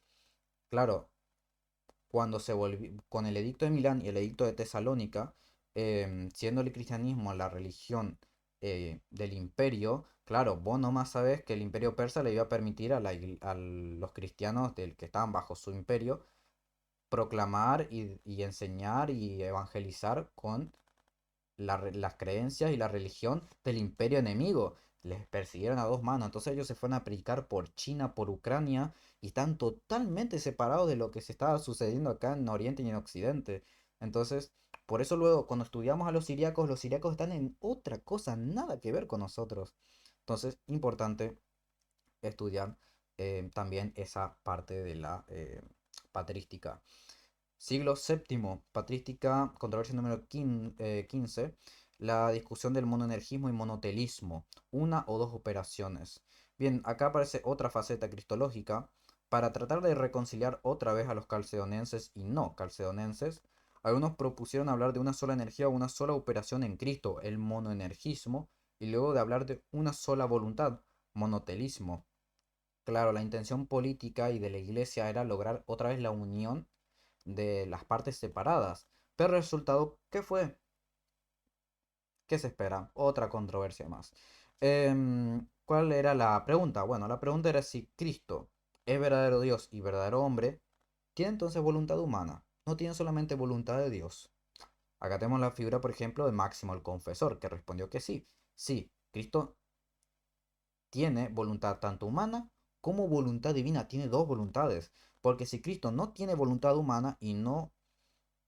claro, cuando se volvió con el edicto de Milán y el edicto de Tesalónica, siendo el cristianismo la religión del imperio, claro, vos nomás sabés que el imperio persa le iba a permitir a los cristianos que estaban bajo su imperio proclamar y enseñar y evangelizar con las creencias y la religión del imperio enemigo. Les persiguieron a 2 manos. Entonces ellos se fueron a predicar por China, por Ucrania, y están totalmente separados de lo que se estaba sucediendo acá en Oriente y en Occidente. Entonces, por eso luego, cuando estudiamos a los siriacos están en otra cosa, nada que ver con nosotros. Entonces, importante estudiar también esa parte de la patrística. Siglo séptimo, patrística, controversia número 15, la discusión del monoenergismo y monotelismo, una o dos operaciones. Bien, acá aparece otra faceta cristológica para tratar de reconciliar otra vez a los calcedonenses y no calcedonenses. Algunos propusieron hablar de una sola energía o una sola operación en Cristo, el monoenergismo, y luego de hablar de una sola voluntad, monotelismo. Claro, la intención política y de la iglesia era lograr otra vez la unión de las partes separadas. Pero el resultado, ¿qué fue? ¿Qué se espera? Otra controversia más. ¿Cuál era la pregunta? Bueno, la pregunta era si Cristo es verdadero Dios y verdadero hombre, tiene entonces voluntad humana. No tiene solamente voluntad de Dios. Acá tenemos la figura, por ejemplo, de Máximo el Confesor, que respondió que sí. Sí, Cristo tiene voluntad tanto humana como voluntad divina. Tiene dos voluntades. Porque si Cristo no tiene voluntad humana y no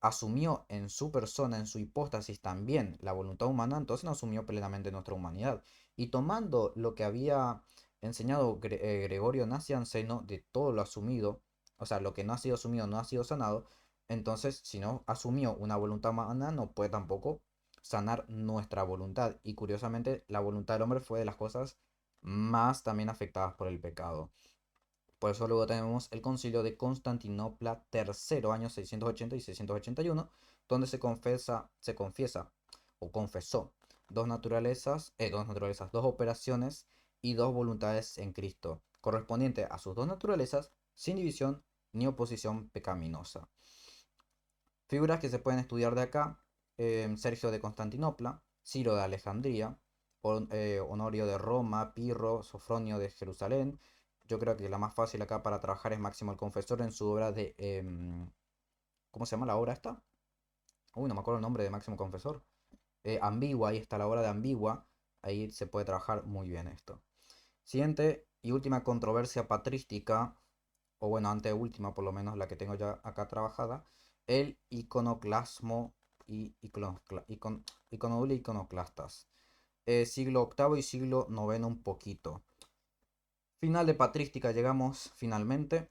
asumió en su persona, en su hipóstasis también la voluntad humana, entonces no asumió plenamente nuestra humanidad. Y tomando lo que había enseñado Gregorio Nacianceno de todo lo asumido, o sea, lo que no ha sido asumido no ha sido sanado, entonces si no asumió una voluntad humana, no puede tampoco sanar nuestra voluntad. Y curiosamente, la voluntad del hombre fue de las cosas más también afectadas por el pecado. Por eso luego tenemos el concilio de Constantinopla III, años 680 y 681, donde se confiesa o confesó dos operaciones y dos voluntades en Cristo, correspondiente a sus dos naturalezas, sin división ni oposición pecaminosa. Figuras que se pueden estudiar de acá: Sergio de Constantinopla, Ciro de Alejandría, Honorio de Roma, Pirro, Sofronio de Jerusalén. Yo creo que la más fácil acá para trabajar es Máximo el Confesor en su obra de... ¿cómo se llama la obra esta? Uy, no me acuerdo el nombre de Máximo Confesor. Ambigua, ahí está la obra de Ambigua. Ahí se puede trabajar muy bien esto. Siguiente y última controversia patrística, o bueno, anteúltima por lo menos, la que tengo ya acá trabajada, el iconoclasmo y iconodule y iconoclastas. Siglo octavo y siglo noveno un poquito. Final de patrística, llegamos finalmente.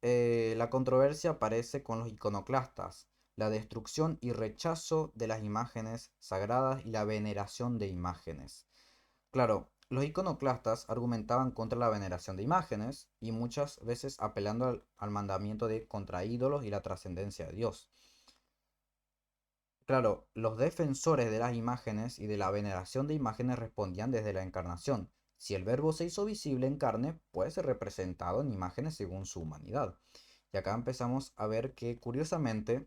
La controversia aparece con los iconoclastas. la destrucción y rechazo de las imágenes sagradas y la veneración de imágenes. Claro, los iconoclastas argumentaban contra la veneración de imágenes y muchas veces apelando al mandamiento de contra ídolos y la trascendencia de Dios. Claro, los defensores de las imágenes y de la veneración de imágenes respondían desde la encarnación. Si el verbo se hizo visible en carne, puede ser representado en imágenes según su humanidad. Y acá empezamos a ver que curiosamente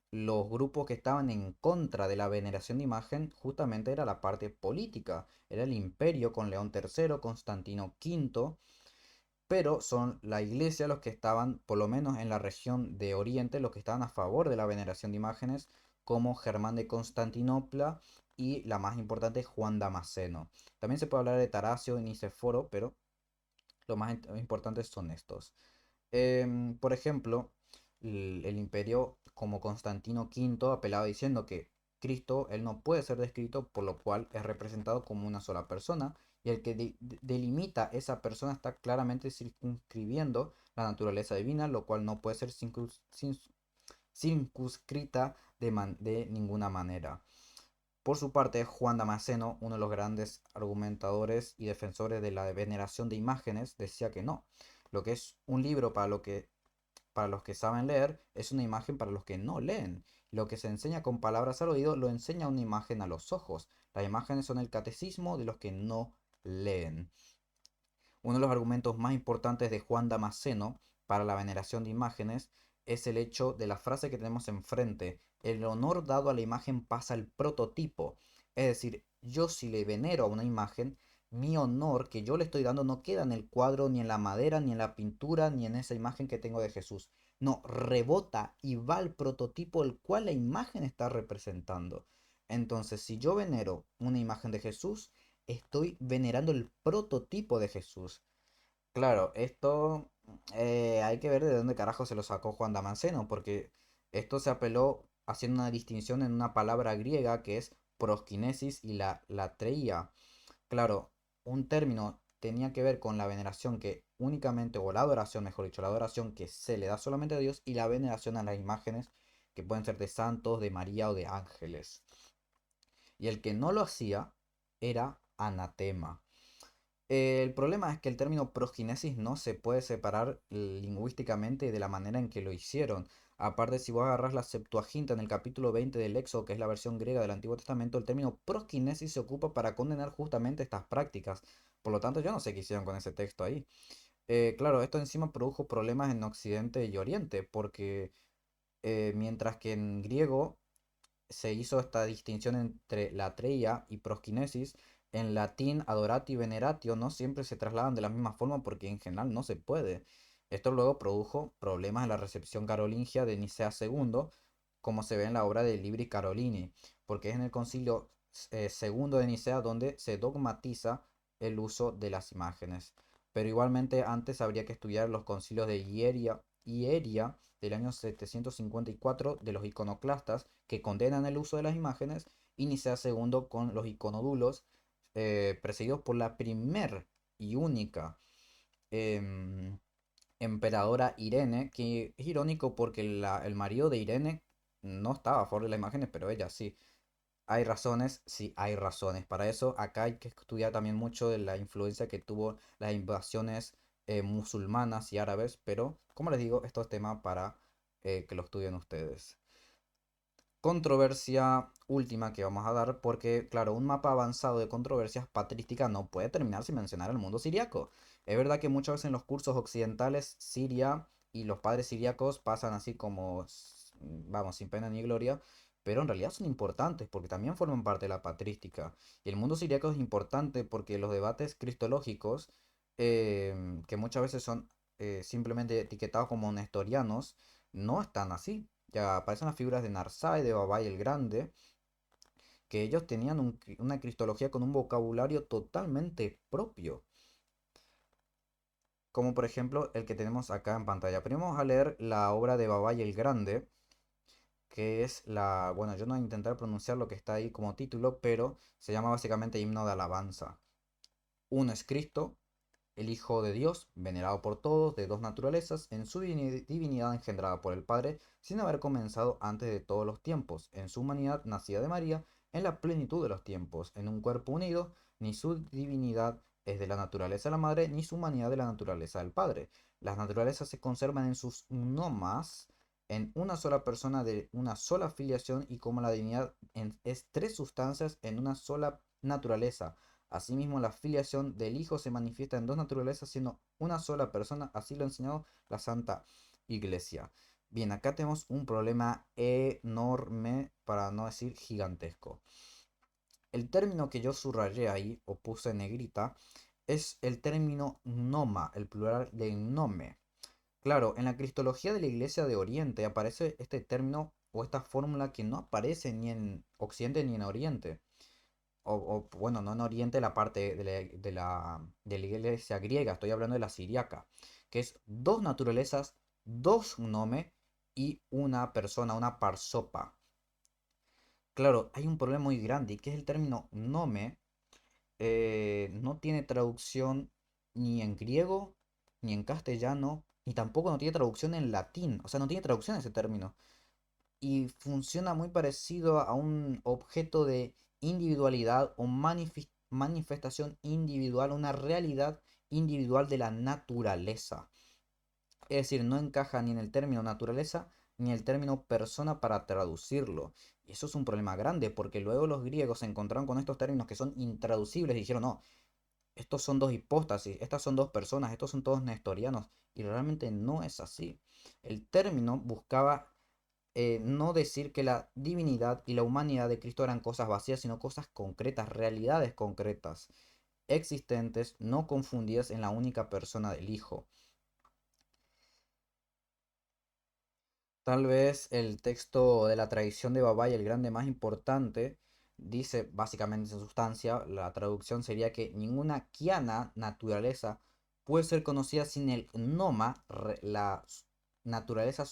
los grupos que estaban en contra de la veneración de imagen justamente era la parte política, era el imperio con León III, Constantino V, pero son la iglesia los que estaban, por lo menos en la región de Oriente, los que estaban a favor de la veneración de imágenes, como Germán de Constantinopla y la más importante, Juan Damasceno. También se puede hablar de Taracio y Niceforo, pero los más importantes son estos. Por ejemplo, el imperio como Constantino V apelaba diciendo que Cristo, él no puede ser descrito, por lo cual es representado como una sola persona, y el que delimita esa persona está claramente circunscribiendo la naturaleza divina, lo cual no puede ser circunscrita de ninguna manera. Por su parte, Juan Damasceno, uno de los grandes argumentadores y defensores de la veneración de imágenes, decía que no. Lo que es un libro para los que saben leer es una imagen para los que no leen. Lo que se enseña con palabras al oído lo enseña una imagen a los ojos. Las imágenes son el catecismo de los que no leen. Uno de los argumentos más importantes de Juan Damasceno para la veneración de imágenes es el hecho de la frase que tenemos enfrente: el honor dado a la imagen pasa al prototipo. Es decir, yo si le venero a una imagen, mi honor que yo le estoy dando no queda en el cuadro, ni en la madera, ni en la pintura, ni en esa imagen que tengo de Jesús. No, rebota y va al prototipo el cual la imagen está representando. Entonces, si yo venero una imagen de Jesús, estoy venerando el prototipo de Jesús. Claro, esto hay que ver de dónde carajo se lo sacó Juan Damasceno, porque esto se apeló haciendo una distinción en una palabra griega que es proskinesis y la latreia. Claro, un término tenía que ver con la veneración que únicamente, o la adoración, mejor dicho, la adoración que se le da solamente a Dios y la veneración a las imágenes que pueden ser de santos, de María o de ángeles. Y el que no lo hacía era anatema. El problema es que el término proskinesis no se puede separar lingüísticamente de la manera en que lo hicieron. Aparte, si vos agarras la Septuaginta en el capítulo 20 del Éxodo, que es la versión griega del Antiguo Testamento, el término proskinesis se ocupa para condenar justamente estas prácticas. Por lo tanto, yo no sé qué hicieron con ese texto ahí. Claro, esto encima produjo problemas en Occidente y Oriente, porque mientras que en griego se hizo esta distinción entre latreia y proskinesis, en latín adorati y veneratio no siempre se trasladan de la misma forma porque en general no se puede. Esto luego produjo problemas en la recepción carolingia de Nicea II, como se ve en la obra de Libri Carolini, porque es en el concilio segundo de Nicea donde se dogmatiza el uso de las imágenes. Pero igualmente antes habría que estudiar los concilios de Hieria del año 754 de los iconoclastas que condenan el uso de las imágenes, y Nicea II con los iconodulos, precedidos por la primer y única em, emperadora Irene, que es irónico porque el marido de Irene no estaba a favor de las imágenes, pero ella sí. Hay razones, sí, hay razones. Para eso acá hay que estudiar también mucho de la influencia que tuvo las invasiones musulmanas y árabes, pero como les digo, esto es tema para que lo estudien ustedes. Controversia última que vamos a dar, porque claro, un mapa avanzado de controversias patrísticas no puede terminar sin mencionar el mundo siriaco. Es verdad que muchas veces en los cursos occidentales Siria y los padres siríacos pasan así como, vamos, sin pena ni gloria, pero en realidad son importantes porque también forman parte de la patrística. Y el mundo siriaco es importante porque los debates cristológicos, que muchas veces son simplemente etiquetados como nestorianos, no están así. Ya aparecen las figuras de Narsai, de Babai el Grande, que ellos tenían una cristología con un vocabulario totalmente propio, como por ejemplo el que tenemos acá en pantalla. Primero vamos a leer la obra de Babai el Grande, que es la, bueno, yo no voy a intentar pronunciar lo que está ahí como título, pero se llama básicamente Himno de Alabanza. Uno es Cristo, el Hijo de Dios, venerado por todos, de dos naturalezas, en su divinidad engendrada por el Padre, sin haber comenzado antes de todos los tiempos, en su humanidad nacida de María, en la plenitud de los tiempos, en un cuerpo unido, ni su divinidad es de la naturaleza de la Madre, ni su humanidad de la naturaleza del Padre. Las naturalezas se conservan en sus nomas, en una sola persona de una sola filiación y como la divinidad es tres sustancias en una sola naturaleza. Asimismo, la filiación del Hijo se manifiesta en dos naturalezas, siendo una sola persona, así lo ha enseñado la Santa Iglesia. Bien, acá tenemos un problema enorme, para no decir gigantesco. El término que yo subrayé ahí, o puse en negrita, es el término noma, el plural de nome. Claro, en la cristología de la Iglesia de Oriente aparece este término o esta fórmula que no aparece ni en Occidente ni en Oriente. Bueno, no en Oriente, la parte de la iglesia griega, estoy hablando de la siriaca, que es dos naturalezas, dos nome y una persona, una parsopa. Claro, hay un problema muy grande, y que es el término nome, no tiene traducción ni en griego, ni en castellano, ni tampoco no tiene traducción en latín, o sea, no tiene traducción ese término y funciona muy parecido a un objeto de individualidad o manifestación individual, una realidad individual de la naturaleza. Es decir, no encaja ni en el término naturaleza ni en el término persona para traducirlo. Y eso es un problema grande porque luego los griegos se encontraron con estos términos que son intraducibles y dijeron, no, estos son dos hipóstasis, estas son dos personas, estos son todos nestorianos. Y realmente no es así. El término buscaba no decir que la divinidad y la humanidad de Cristo eran cosas vacías, sino cosas concretas, realidades concretas, existentes, no confundidas en la única persona del Hijo. Tal vez el texto de la tradición de Babay, el grande más importante, dice básicamente en sustancia, la traducción sería que ninguna kiana naturaleza puede ser conocida sin el noma, la naturaleza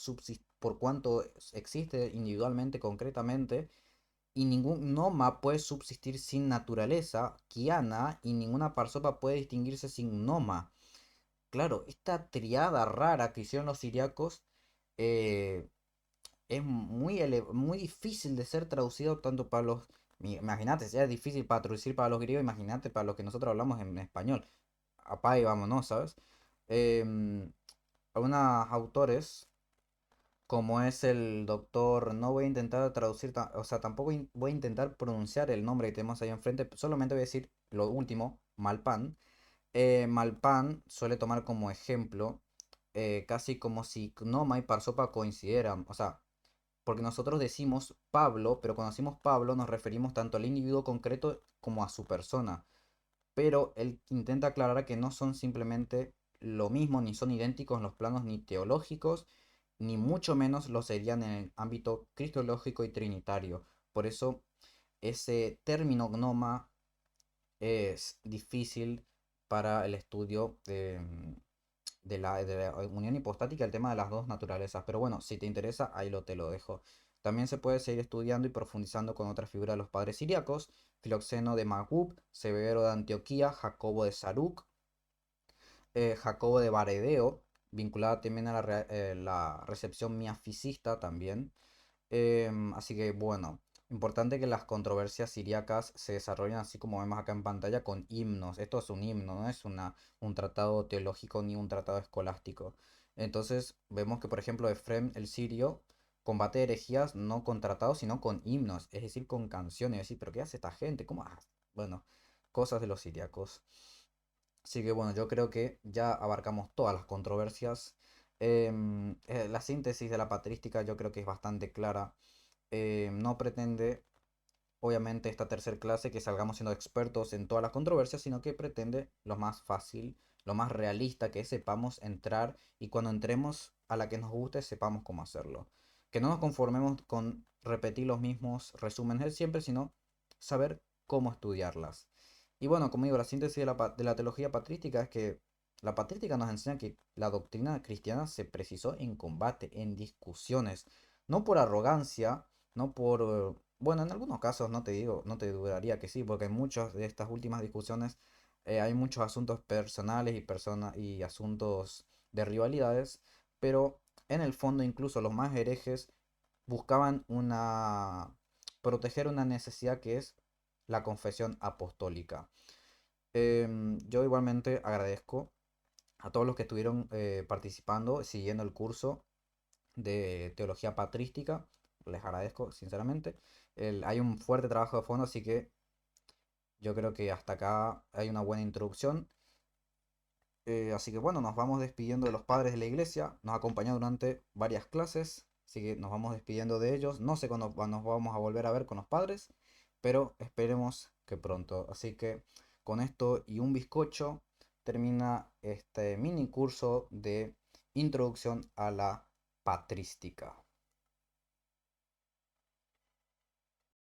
por cuanto existe individualmente, concretamente, y ningún noma puede subsistir sin naturaleza, kiana, y ninguna parsopa puede distinguirse sin noma. Claro, esta triada rara que hicieron los siriacos eh, es muy difícil de ser traducido tanto para los... Imagínate, si es difícil para traducir para los griegos, imagínate para los que nosotros hablamos en español. Apá y vámonos, ¿sabes? Algunos autores como es el doctor, no voy a intentar traducir, o sea, tampoco voy a intentar pronunciar el nombre que tenemos ahí enfrente, solamente voy a decir lo último, Malpan. Malpan suele tomar como ejemplo, casi como si Gnoma y Parsopa coincidieran, o sea, porque nosotros decimos Pablo, pero cuando decimos Pablo nos referimos tanto al individuo concreto como a su persona, pero él intenta aclarar que no son simplemente lo mismo, ni son idénticos en los planos ni teológicos, ni mucho menos lo serían en el ámbito cristológico y trinitario. Por eso ese término gnoma es difícil para el estudio de la unión hipostática, el tema de las dos naturalezas. Pero bueno, si te interesa, ahí te lo dejo. También se puede seguir estudiando y profundizando con otras figuras de los padres siriacos, Filoxeno de Magub, Severo de Antioquía, Jacobo de Saruc, Jacobo de Baredeo, vinculada también a la recepción miafisista también. Así que bueno, importante que las controversias siriacas se desarrollen así como vemos acá en pantalla con himnos. Esto es un himno, no es un tratado teológico ni un tratado escolástico. Entonces vemos que por ejemplo Efrem el sirio combate herejías no con tratados sino con himnos, es decir, con canciones. Es decir, pero ¿qué hace esta gente? ¿Cómo? Bueno, cosas de los siriacos. Así que bueno, yo creo que ya abarcamos todas las controversias. La síntesis de la patrística yo creo que es bastante clara. No pretende, obviamente, esta tercer clase que salgamos siendo expertos en todas las controversias, sino que pretende lo más fácil, lo más realista, que sepamos entrar y cuando entremos a la que nos guste, sepamos cómo hacerlo. Que no nos conformemos con repetir los mismos resúmenes de siempre, sino saber cómo estudiarlas. Y bueno, como digo, la síntesis de la teología patrística es que la patrística nos enseña que la doctrina cristiana se precisó en combate, en discusiones, no por arrogancia, no por... bueno, en algunos casos no te digo, no te dudaría que sí, porque en muchas de estas últimas discusiones Hay muchos asuntos personales y asuntos de rivalidades, pero en el fondo incluso los más herejes buscaban proteger una necesidad que es la confesión apostólica. Yo igualmente agradezco a todos los que estuvieron participando, siguiendo el curso de teología patrística. Les agradezco, sinceramente. Hay un fuerte trabajo de fondo, así que yo creo que hasta acá hay una buena introducción. Así que bueno, nos vamos despidiendo de los padres de la iglesia. Nos acompañó durante varias clases, así que nos vamos despidiendo de ellos. No sé cuándo nos vamos a volver a ver con los padres, pero esperemos que pronto. Así que con esto y un bizcocho termina este mini curso de introducción a la patrística.